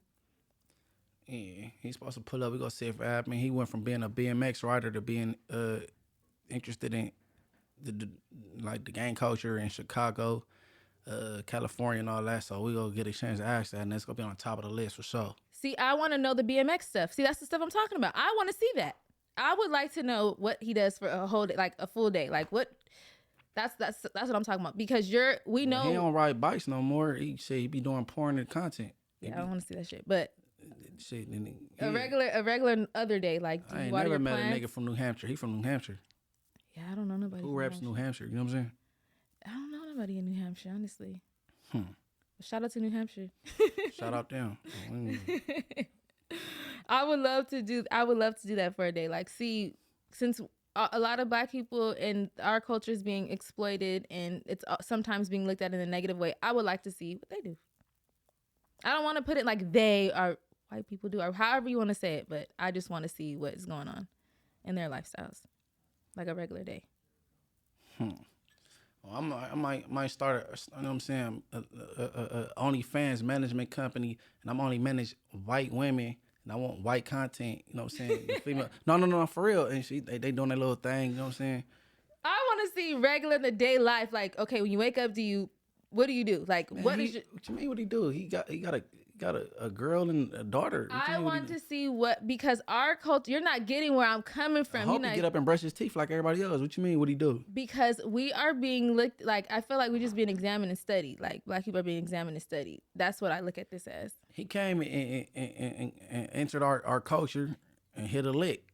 Yeah, he's supposed to pull up. We gonna see if it happened. He went from being a BMX rider to being interested in the gang culture in Chicago, California, and all that. So we gonna get a chance to ask that, and that's gonna be on top of the list for sure. See, I want to know the BMX stuff. See, that's the stuff I'm talking about. I want to see that. I would like to know what he does for a whole day, like a full day. Like what? That's what I'm talking about. Because we know he don't ride bikes no more. He say he be doing porn and content. Yeah, I don't want to see that shit. But shit, a regular other day, like I ain't never met a nigga from New Hampshire. He from New Hampshire. Yeah, I don't know nobody. Who raps New Hampshire? You know what I'm saying? I don't know nobody in New Hampshire, honestly. Shout out to New Hampshire. Shout out them. I would love to do that for a day. Like, see, since a lot of Black people in our culture is being exploited and it's sometimes being looked at in a negative way, I would like to see what they do. I don't want to put it like they are white people do, or however you want to say it, but I just want to see what's going on in their lifestyles, like a regular day. Well, I might start you know what I'm saying, a OnlyFans management company, and I'm only manage white women, and I want white content, you know what I'm saying? The female, no, for real. And they doing their little thing, you know what I'm saying? I want to see regular in the day life. Like, okay, when you wake up, what do you do? Like, Man, what you mean what he do? He got a girl and a daughter. I want to see because our culture, you're not getting where I'm coming from. I hope he get up and brush his teeth like everybody else. What you mean? What he do? Because we are being looked, like, I feel like we're just being examined and studied. Like, Black people are being examined and studied. That's what I look at this as. He came and entered our culture and hit a lick.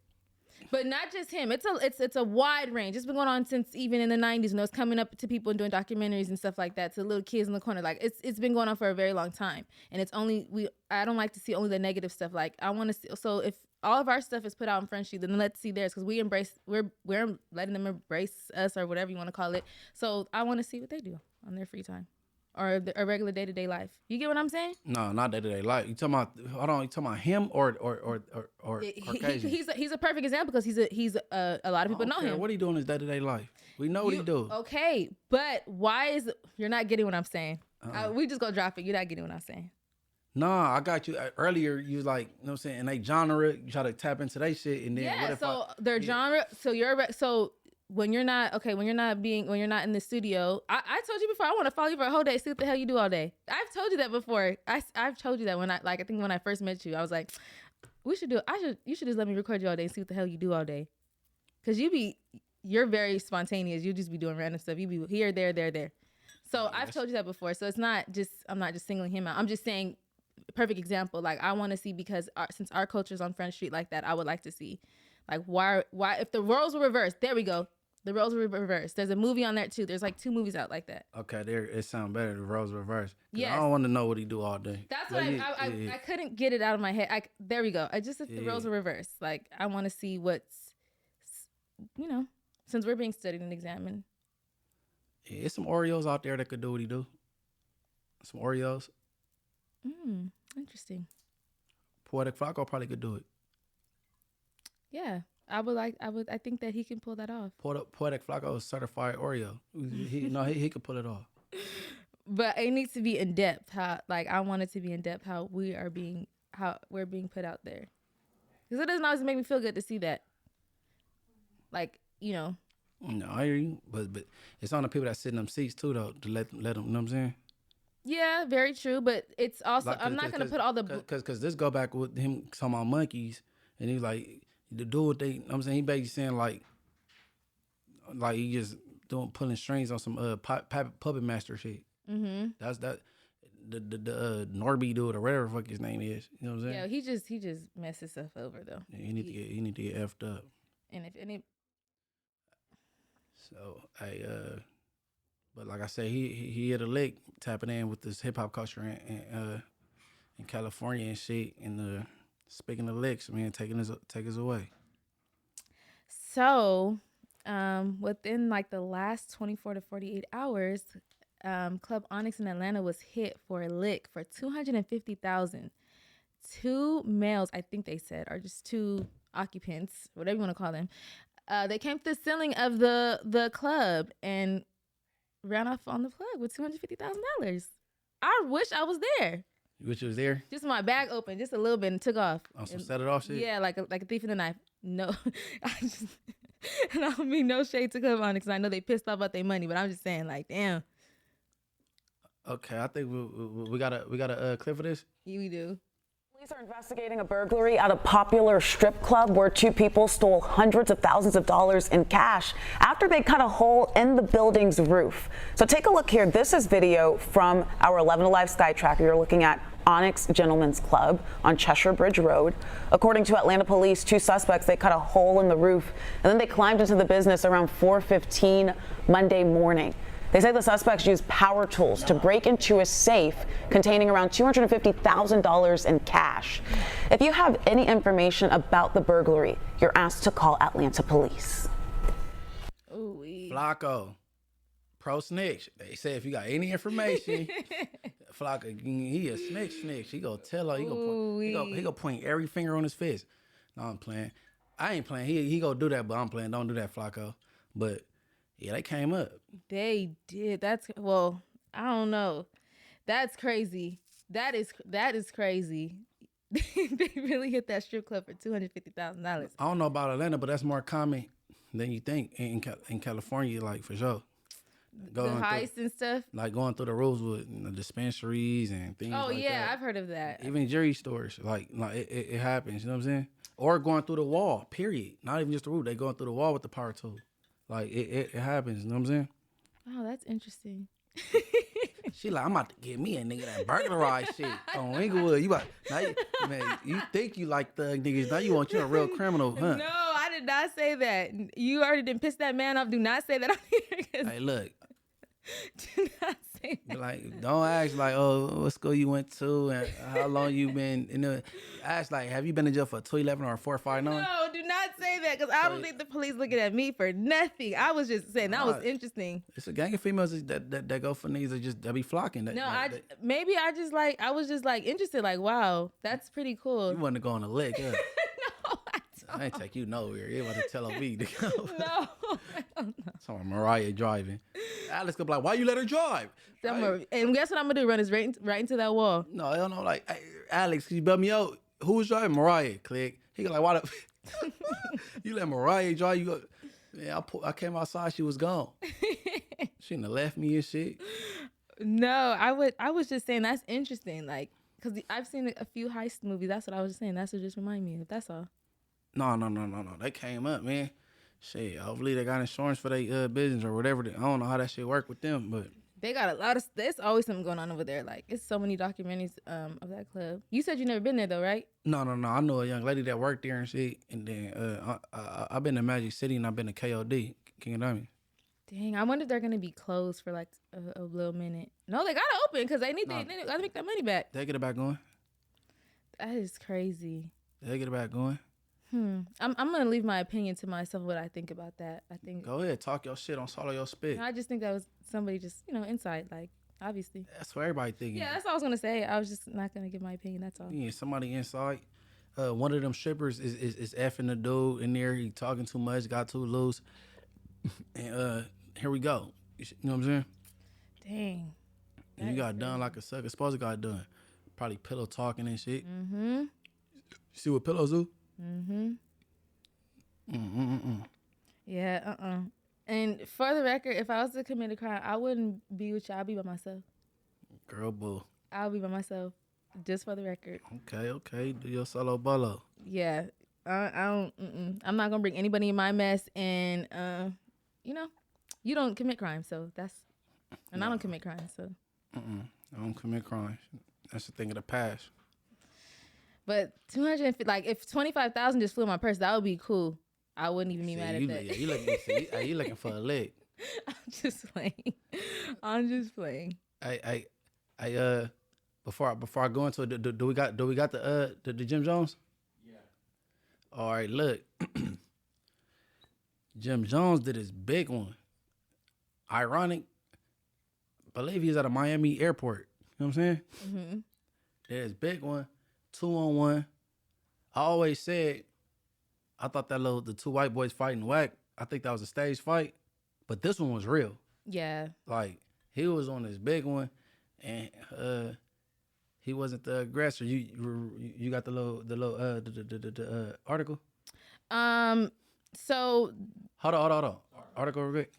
But not just him. It's a wide range. It's been going on since even in the 90s when it was coming up to people and doing documentaries and stuff like that, to little kids in the corner. Like, it's been going on for a very long time. And it's I don't like to see only the negative stuff. Like, I want to see, so if all of our stuff is put out in front street, then let's see theirs, because we're letting them embrace us, or whatever you want to call it. So I want to see what they do on their free time. Or a regular day-to-day life. You get what I'm saying? No, not day-to-day life. You talking about him or Caucasian? He's a perfect example, because he's a lot of people know him. What he do in his day-to-day life? We know what he do. Okay, but why you're not getting what I'm saying? We just go drop it. You're not getting what I'm saying. Nah, I got you. Earlier, you was like, you know what I'm saying, in they genre, you try to tap into their shit, and then their genre. So when you're not in the studio, I told you before, I want to follow you for a whole day, see what the hell you do all day. I've told you that before. I've told you that I think when I first met you, I was like, you should just let me record you all day and see what the hell you do all day. Cause you're very spontaneous. You just be doing random stuff. You be here, there. So yes. I've told you that before. So I'm not just singling him out. I'm just saying, perfect example. Like, I want to see, because since our culture's on Front Street like that, I would like to see, like, why if the roles were reversed. There we go. The roles were reversed. There's a movie on there too. There's like 2 movies out like that. Okay, it sounds better. The roles reversed. Yeah, I don't want to know what he do all day. That's what I couldn't get it out of my head. There we go. If the roles were reversed, like, I want to see what's, since we're being studied and examined. Yeah, it's some Oreos out there that could do what he do. Some Oreos. Interesting. Poetic Flacco probably could do it. Yeah. I think that he can pull that off. Poetic Flacco is certified Oreo. He could pull it off. But it needs to be in depth. I want it to be in depth how we're being put out there. Because it doesn't always make me feel good to see that. Like, No, I hear you. But it's on the people that sit in them seats too, though, to let them, you know what I'm saying? Yeah, very true. But it's also, like, I'm not going to put all the... Because this go back with him talking about monkeys, and he's like... To do what they, I'm saying, he basically saying like he just pulling strings on some puppet master shit. Mm-hmm. That's the Norbeez dude or whatever the fuck his name is. You know what I'm saying? Yeah, he just messes stuff over though. Yeah, he need to get effed up. And if any. So but like I said, he hit a lick tapping in with this hip hop culture in California and shit, and speaking of licks, man, take us away. So, within like the last 24 to 48 hours, Club Onyx in Atlanta was hit for a lick for $250,000 2 males, I think they said, or just 2 occupants, whatever you want to call them. They came to the ceiling of the club and ran off on the plug with $250,000. I wish I was there. You wish you was there? Just my bag opened just a little bit and took off. On some set it off shit? Yeah, like a thief in the night. No, and I don't mean no shade to Club Onyx. I know they pissed off about their money, but I'm just saying, like, damn. Okay, I think we got a clip for this. Yeah, we do. Police are investigating a burglary at a popular strip club where 2 people stole hundreds of thousands of dollars in cash after they cut a hole in the building's roof. So take a look here. This is video from our 11 Alive Sky Tracker. You're looking at Onyx Gentlemen's Club on Cheshire Bridge Road. According to Atlanta police, 2 suspects, they cut a hole in the roof and then they climbed into the business around 4:15 Monday morning. They say the suspects used power tools to break into a safe containing around $250,000 in cash. If you have any information about the burglary, you're asked to call Atlanta police. Ooh-wee. Flacco, pro snitch. They say if you got any information, Flacco, he a snitch. He gonna tell her. He gonna point every finger on his fist. No, I'm playing. I ain't playing. He gonna do that, but I'm playing. Don't do that, Flacco. But yeah, they came up. They did. Well, I don't know. That's crazy. That is crazy. They really hit that strip club for $250,000. I don't know about Atlanta, but that's more common than you think in California, like for sure. The heists and stuff. Like going through the rules with dispensaries and things. Oh like yeah, that. I've heard of that. Even jury stores, like it happens. You know what I'm saying? Or going through the wall. Period. Not even just the roof. They going through the wall with the power tool. Like it happens. You know what I'm saying? Oh, that's interesting. She like, I'm about to get me a nigga that burglarized shit on Inglewood. You think you like thug niggas. Now you want you a real criminal, huh? No, I did not say that. You already didn't piss that man off. Do not say that on here. Hey, look. Do not say that. Like, don't ask like, oh, what school you went to and how long you been. Ask like, have you been in jail for 211 or 459? No, do not say that because I don't think the police looking at me for nothing. I was just saying that was interesting. It's a gang of females that go for niggas that be flocking. I was just like interested. Like, wow, that's pretty cool. You want to go on a lick, huh? No, I ain't take you nowhere. You want to tell me to go. No. So Mariah driving. Alex could be like, why you let her drive? And guess what I'm gonna do? Run us right into that wall. No, I don't know. Like, hey, Alex, can you bail me out? Who was driving? Mariah. Click. He go like, why the? You let Mariah drive? You go. Yeah, I came outside. She was gone. She done left me and shit. No, I was just saying that's interesting. Like, cause I've seen a few heist movies. That's what I was just saying. That's what just reminded me of. That's all. No. They came up, man. Shit, hopefully they got insurance for their business or whatever. I don't know how that shit work with them, but they got a lot of. There's always something going on over there. Like, it's so many documentaries of that club. You said you never been there though, right? No. I know a young lady that worked there and shit. And then I've been to Magic City and I've been to KOD, King of Diamonds. Dang, I wonder if they're gonna be closed for like a little minute. No, they gotta open because they gotta make that money back. They get it back going. That is crazy. They get it back going. I'm gonna leave my opinion to myself what I think about that. I think go ahead, talk your shit, don't swallow your spit. I just think that was somebody just inside, like obviously. That's what everybody thinking. Yeah, that's all I was gonna say. I was just not gonna give my opinion. That's all. Yeah, somebody inside. One of them strippers is effing the dude in there. He talking too much, got too loose, and here we go. You know what I'm saying? Dang. And you got done like a sucker. Supposed to got done. Probably pillow talking and shit. Mm-hmm. You see what pillows do? Mm-hmm. Yeah, And for the record, if I was to commit a crime, I wouldn't be with you. I'd be by myself. Girl, boo. I'll be by myself. Just for the record. Okay. Do your solo bolo. Yeah. I don't. I'm not gonna bring anybody in my mess, and you don't commit crimes, so that's. And I don't commit crimes, so. I don't commit crimes. That's the thing of the past. But 250, like if 25,000 just flew in my purse, that would be cool. I wouldn't even be mad at that. Yeah, you looking for a lick. I'm just playing. I before I go into it, do we got the Jim Jones? Yeah. All right, look. Jim Jones did his big one. Ironic. I believe he was at a Miami airport. You know what I'm saying? Mm-hmm. Did his big one. 2-on-1. I always said, I thought the two white boys fighting whack. I think that was a stage fight, but this one was real. Yeah. Like, he was on this big one, and he wasn't the aggressor. You got the article? So hold on. Article real quick.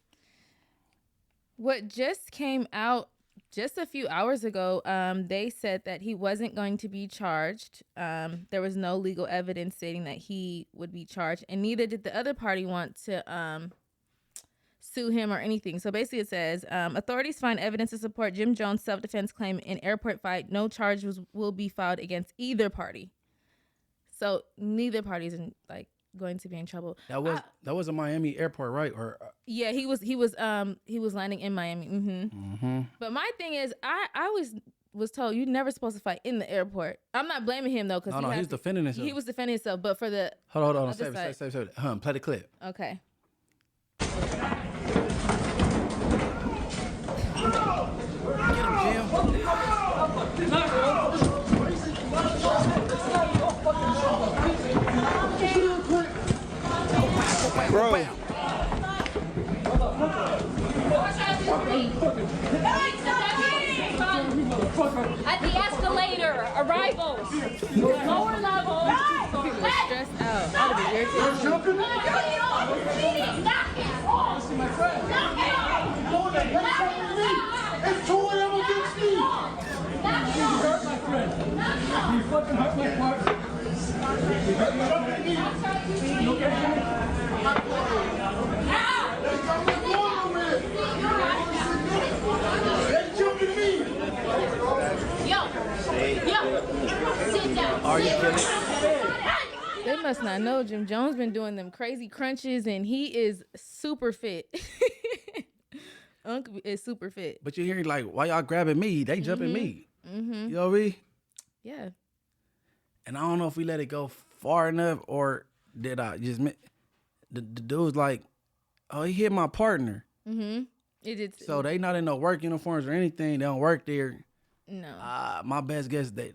What just came out just a few hours ago, they said that he wasn't going to be charged. There was no legal evidence stating that he would be charged, and neither did the other party want to sue him or anything. So basically it says, authorities find evidence to support Jim Jones' self-defense claim in airport fight. No charges will be filed against either party. So neither party is going to be in trouble. That was a Miami airport, right? Or yeah, he was landing in Miami. Mm-hmm. But my thing is, I always was told you're never supposed to fight in the airport. I'm not blaming him though, because he was defending himself. He was defending himself, but for the hold on, save it. Play the clip. Okay. Get him, Jim. Bro. At the escalator, arrivals, lower level. People are stressed out. I'd be irritated. It's two of them against me. You hurt my friend. You fucking hurt my partner. You hurt my friend. You okay? They're jumping me. Yo, sit down. Are you kidding? They must not know Jim Jones been doing them crazy crunches, and he is super fit. Uncle is super fit. But you hear like, why y'all grabbing me? They jumping me. Mm-hmm. You know what I mean? Yeah. And I don't know if we let it go far enough, or did I just the dude's like, oh, he hit my partner. Mm-hmm. It did. So they not in no work uniforms or anything. They don't work there. No. My best guess they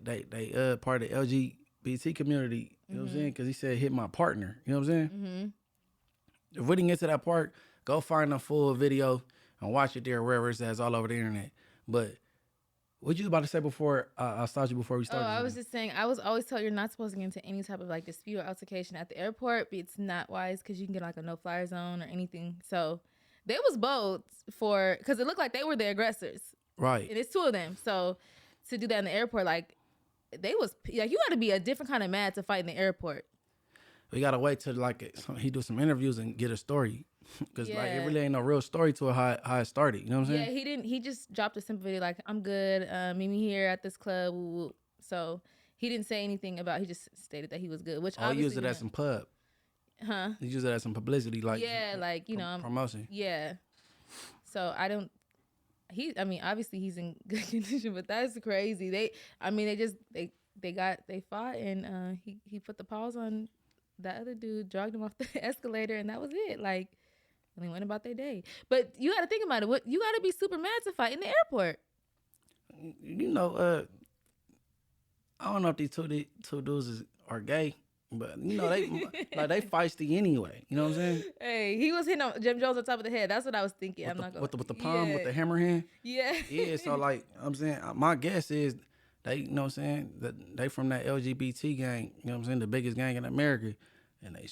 part of the LGBT community. You know what I'm saying? Because he said hit my partner. You know what I'm saying? Mm-hmm. If we didn't get to that part, go find a full video and watch it there wherever it's at. It's all over the internet. But what you about to say before I stopped you before we started? Oh, I was just saying, I was always told you're not supposed to get into any type of like dispute or altercation at the airport. But it's not wise because you can get like a no-fly zone or anything. So they was bold because it looked like they were the aggressors. Right. And it's two of them. So to do that in the airport, like they was like, you got to be a different kind of mad to fight in the airport. We gotta wait till he do some interviews and get a story, because like it really ain't no real story to it how it started. You know what I'm saying? Yeah, he just dropped a simple video like, I'm good. Meet me here at this club. So he didn't say anything about. He just stated that he was good. Which he used it as some pub. Huh? He used it as some publicity, like promotion. Yeah. So I don't. Obviously he's in good condition, but that's crazy. They fought and he put the pause on. That other dude dragged him off the escalator, and that was it. Like, and they went about their day. But you got to think about it. You got to be super mad to fight in the airport. You know, I don't know if these two dudes are gay, but you know they feisty anyway. You know what I'm saying? Hey, he was hitting Jim Jones on top of the head. That's what I was thinking. With the palm, with the hammer hand. Yeah. Yeah. So like I'm saying, my guess is. They, you know what I'm saying? They from that LGBT gang, you know what I'm saying? The biggest gang in America. And they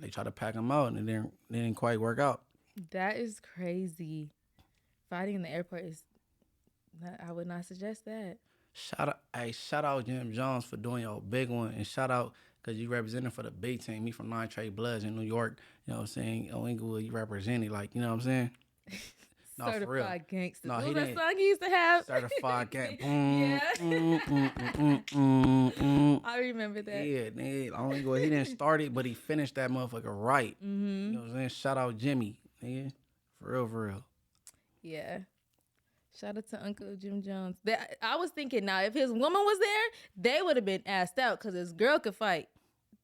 try to pack them out, and they didn't quite work out. That is crazy. Fighting in the airport I would not suggest that. Shout out Jim Jones for doing your big one, and shout out because you represented for the B team. Me from 9 Trade Bloods in New York, you know what I'm saying? Oh, Inglewood, you represented, like, you know what I'm saying? No, Certified gangster. No, what was that song he used to have? Certified gangster. I remember that. Yeah, nigga. He didn't start it, but he finished that motherfucker right. Mm-hmm. You know what I'm saying? Shout out Jimmy, nigga. For real. Yeah. Shout out to Uncle Jim Jones. I was thinking now, if his woman was there, they would have been asked out because his girl could fight.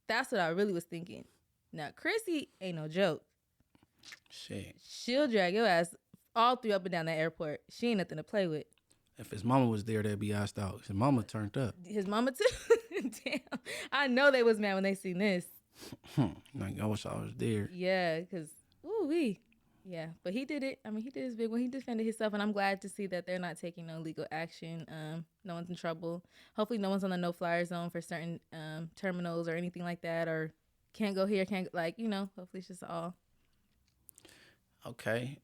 That's what I really was thinking. Now, Chrissy ain't no joke. Shit. She'll drag your ass all through up and down that airport. She ain't nothing to play with. If his mama was there, they'd be asked out. His mama turned up. His mama too? Damn. I know they was mad when they seen this. Like, I wish I was there. Yeah, because, ooh-wee. Yeah, but he did it. I mean, he did his big one. He defended himself, and I'm glad to see that they're not taking no legal action. No one's in trouble. Hopefully no one's on the no-flyer zone for certain terminals or anything like that, or can't go here, can't, like, you know, hopefully it's just all. Okay.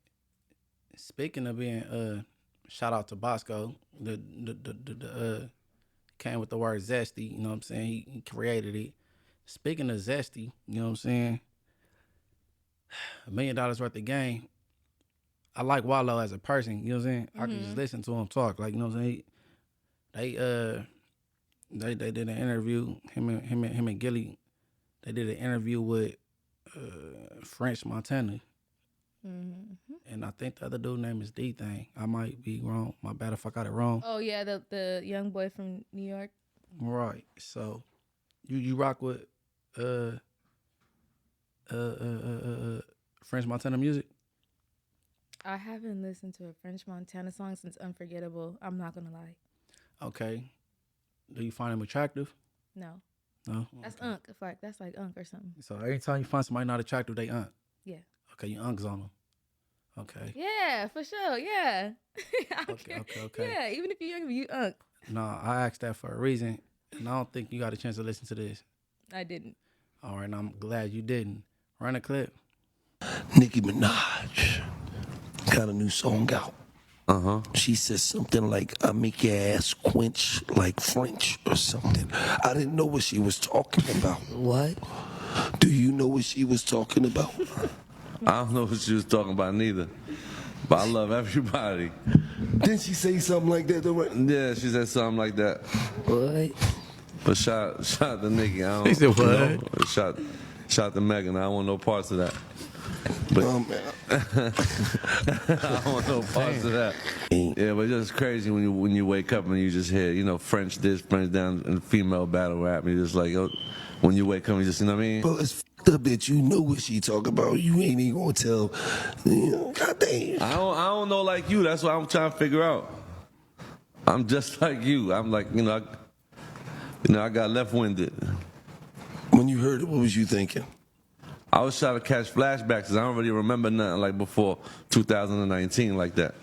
Speaking of being, shout out to Bosco, the came with the word zesty, you know what I'm saying? He created it. Speaking of zesty, you know what I'm saying? $1 million worth of game. I like Wallow as a person, you know what I'm saying? I can just listen to him talk, like, you know what I'm saying? They did an interview, him and Gilly, they did an interview with French Montana. And I think the other dude's name is D-Thing. I might be wrong. My bad if I got it wrong. Oh yeah, the young boy from New York. Right. So you rock with French Montana music? I haven't listened to a French Montana song since Unforgettable. I'm not gonna lie. Okay. Do you find him attractive? No. No? That's Unk. That's like Unk or something. So anytime you find somebody not attractive, they Unk? Yeah. Okay, you Unks on them. Okay. Yeah, for sure. Yeah. Okay. Yeah, even if you're young, you Unk. No, I asked that for a reason, and I don't think you got a chance to listen to this. I didn't. All right, and I'm glad you didn't. Run a clip. Nicki Minaj got a new song out. She says something like, I make your ass quench like French or something. I didn't know what she was talking about. What? Do you know what she was talking about? I don't know what she was talking about neither. But I love everybody. Didn't she say something like that though? Right? Yeah, she said something like that. What? But shout to Nicki. I don't, He said what? You know, shout to Megan. I don't want no parts of that. But I don't want no parts of that. Yeah, but it's just crazy when you wake up and you just hear, you know, French this, French down, and female battle rap. And you're just like, when you wake up, you just, you know what I mean? But it's up that you know what she talk about. You ain't even gonna tell. You know, goddamn. I don't know like you. That's what I'm trying to figure out. I'm just like you. I'm like, I got left-winded. When you heard it, what was you thinking? I was trying to catch flashbacks because I don't really remember nothing like before 2019 like that.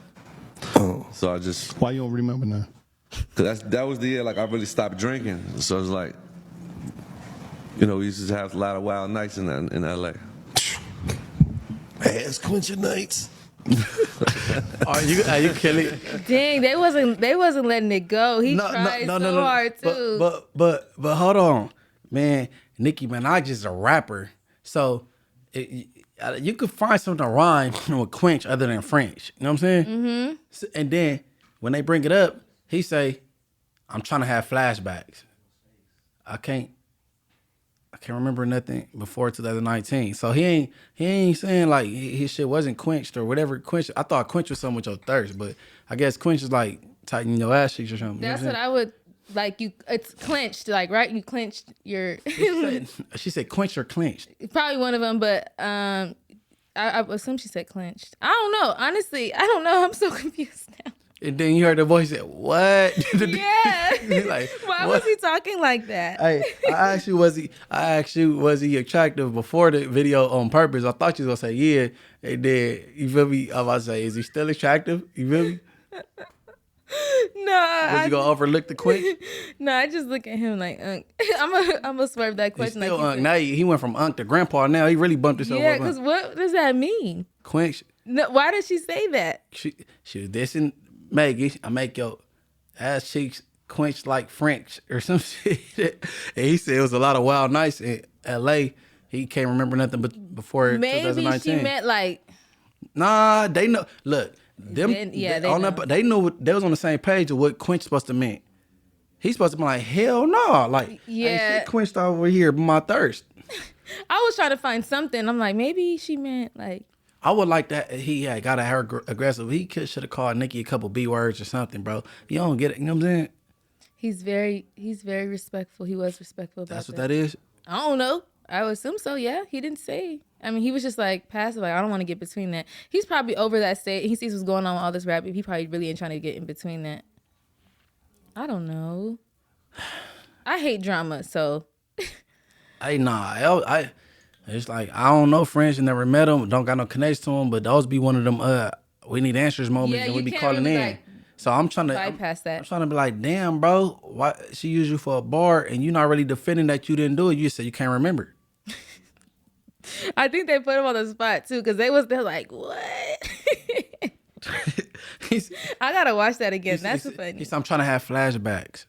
Oh. So I just... Why you don't remember now? Because that was the year like I really stopped drinking. So it's like, we used to have a lot of wild nights in L.A. Ass quenching nights. Are you killing? Dang, they wasn't letting it go. He tried so hard too. But hold on, man. Nicki Minaj is a rapper, so you could find something to rhyme with quench other than French. You know what I'm saying? Mm-hmm. So, and then when they bring it up, he say, "I'm trying to have flashbacks." I can't remember nothing before 2019. So he ain't saying like his shit wasn't quenched or whatever. Quench. I thought quench was something with your thirst, but I guess quench is like tightening your ass cheeks or something. That's what I would like. It's clenched, like, right? You clenched your. She said quench or clenched. Probably one of them, but I assume she said clenched. I don't know. Honestly, I don't know. I'm so confused now. And then you heard the voice say, "What?" Yeah. Like, why was he talking like that? Hey, I asked you, was he attractive before the video on purpose? I thought you was gonna say yeah. And then you feel me? I was about to say, is he still attractive? You feel me? No. Was you gonna overlook the quench? No, I just look at him like Unk. I'm gonna swerve that question. He's still like Unk. Now he went from Unk to Grandpa. Now he really bumped himself. Yeah, because what does that mean? Quench. No, why did she say that? She was dissing Maggie. I make your ass cheeks quench like French or some shit. And he said it was a lot of wild nights in L.A. He can't remember nothing but before 2019. Maybe she meant like. Nah, they know. Look, them. They know. They knew they was on the same page of what quench supposed to mean. He's supposed to be like, hell no, like, yeah, ain't shit quenched over here, but my thirst. I was trying to find something. I'm like, maybe she meant like. I would like that. He had got at her aggressive. He should have called Nicki a couple B words or something, bro. You don't get it. You know what I'm saying? He's very respectful. He was respectful about that. That's what that is? I don't know. I would assume so, yeah. He didn't say. I mean, he was just like passive. Like, I don't want to get between that. He's probably over that stage. He sees what's going on with all this rap. He probably really ain't trying to get in between that. I don't know. I hate drama, so. It's like, I don't know French, never met them, don't got no connection to them, but those be one of them, we need answers moments, and we be calling really, in. like, so I'm trying to bypass that. I'm trying to be like, damn, bro, why she used you for a bar, and you not really defending that you didn't do it. You said you can't remember. I think they put him on the spot too, because they're like, what? I gotta watch that again. That's funny. He said, I'm trying to have flashbacks.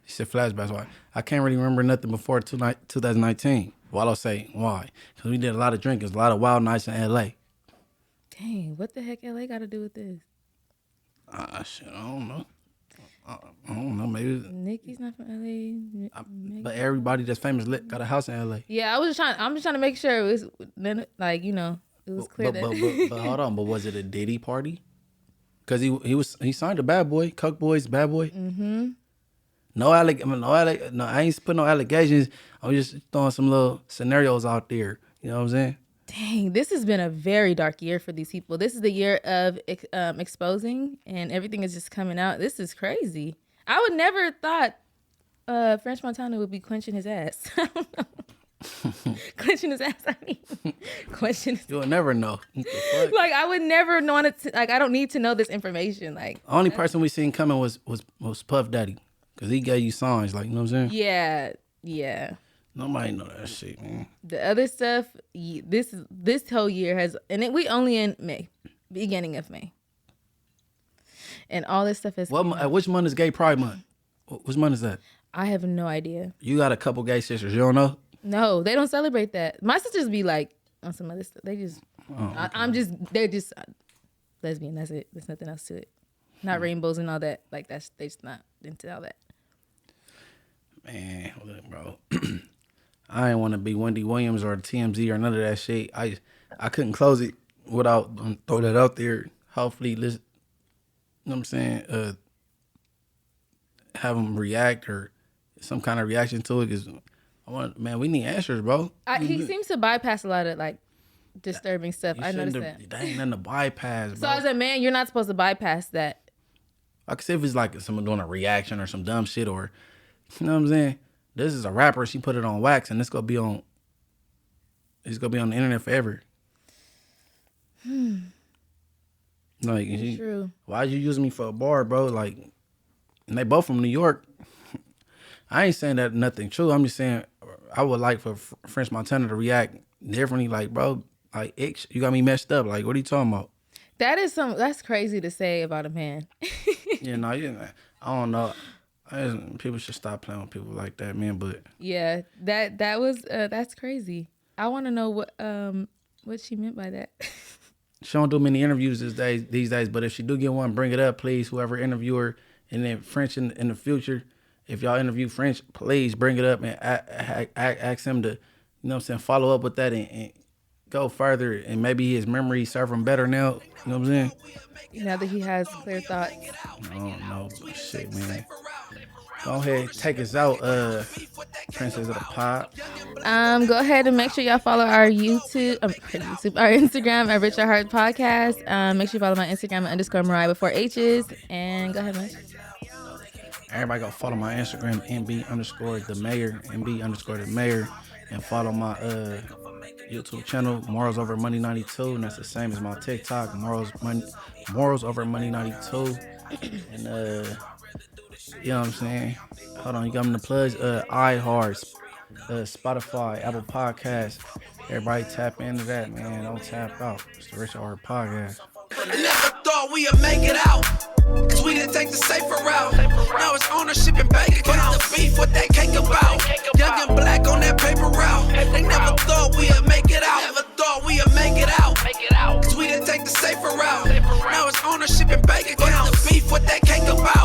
He said flashbacks. Why? I can't really remember nothing before 2019. Well, I'll say why. Because we did a lot of drinking, a lot of wild nights in L.A. Dang, what the heck LA got to do with this? Shit, I don't know. I don't know. Maybe Nicki's not from LA. But everybody that's famous got a house in LA. Yeah, I'm just trying to make sure it was like, you know, it was clear but hold on. But was it a Diddy party? Because he signed a Bad Boy, Coke Boys, Bad Boy. Mm-hmm. No, I ain't putting no allegations. I'm just throwing some little scenarios out there. You know what I'm saying? Dang, this has been a very dark year for these people. This is the year of exposing, and everything is just coming out. This is crazy. I would never thought French Montana would be quenching his ass. I don't know. Quenching his ass, I mean. Quenching. You'll never know. Like, I would never know it. Like, I don't need to know this information. Like, only person we seen coming was Puff Daddy, because he gave you songs. Like, you know what I'm saying? Yeah. Nobody know that shit, man. The other stuff, this whole year has, and we only in May, beginning of May, and all this stuff is. Which month is Gay Pride Month? Which month is that? I have no idea. You got a couple gay sisters. You don't know? No, they don't celebrate that. My sisters be like on some other stuff. They just, okay. They're just lesbian. That's it. There's nothing else to it. Not rainbows and all that. Like they just not into all that. Man, look, bro. I didn't want to be Wendy Williams or TMZ or none of that shit. I couldn't close it without throw that out there. Hopefully, you know what I'm saying? Have them react or some kind of reaction to it. Because we need answers, bro. He seems to bypass a lot of like disturbing stuff. I noticed that. That ain't nothing to bypass, bro. So as a man, you're not supposed to bypass that. I could say if it's like someone doing a reaction or some dumb shit, or you know what I'm saying? This is a rapper. She put it on wax, and it's gonna be on the internet forever. Like, true. Why'd you use me for a bar, bro? Like, and they both from New York. I ain't saying that nothing true. I'm just saying I would like for French Montana to react differently. Like, bro, like, you got me messed up. Like, what are you talking about? That's crazy to say about a man. I don't know. People should stop playing with people like that, man. But yeah, that's crazy. I want to know what she meant by that. She don't do many interviews these days. But if she do get one, bring it up, please. Whoever interview her, and then French in the future, if y'all interview French, please bring it up and ask him to, you know what I'm saying, follow up with that and go further, and maybe his memory serve him better now. You know what I'm saying? Now that he has clear thoughts. I don't know, shit, man. Go ahead, take us out, Princess of the Pop. Go ahead and make sure y'all follow our our Instagram at Rich at Heart Podcast. Make sure you follow my Instagram at _Mariah before H's. And go ahead, man. Everybody go follow my Instagram, MB_the Mayor, MB_the Mayor, and follow my YouTube channel, Morals Over Money 92, and that's the same as my TikTok, Morals Over Money 92, and you know what I'm saying? Hold on, you got me the plugs. iHeart, Spotify, Apple Podcasts. Everybody tap into that, man. Don't tap out. It's the Rich at Heart Podcast. I never thought we'd make it out, cause we didn't take the safer route. Now it's ownership and bank accounts. The beef, what that cake about? Young and black on that paper route. They never thought we'd make it out. Never thought we'd make it out, cause we didn't take the safer route. Now it's ownership and bank accounts. The beef, what that cake about?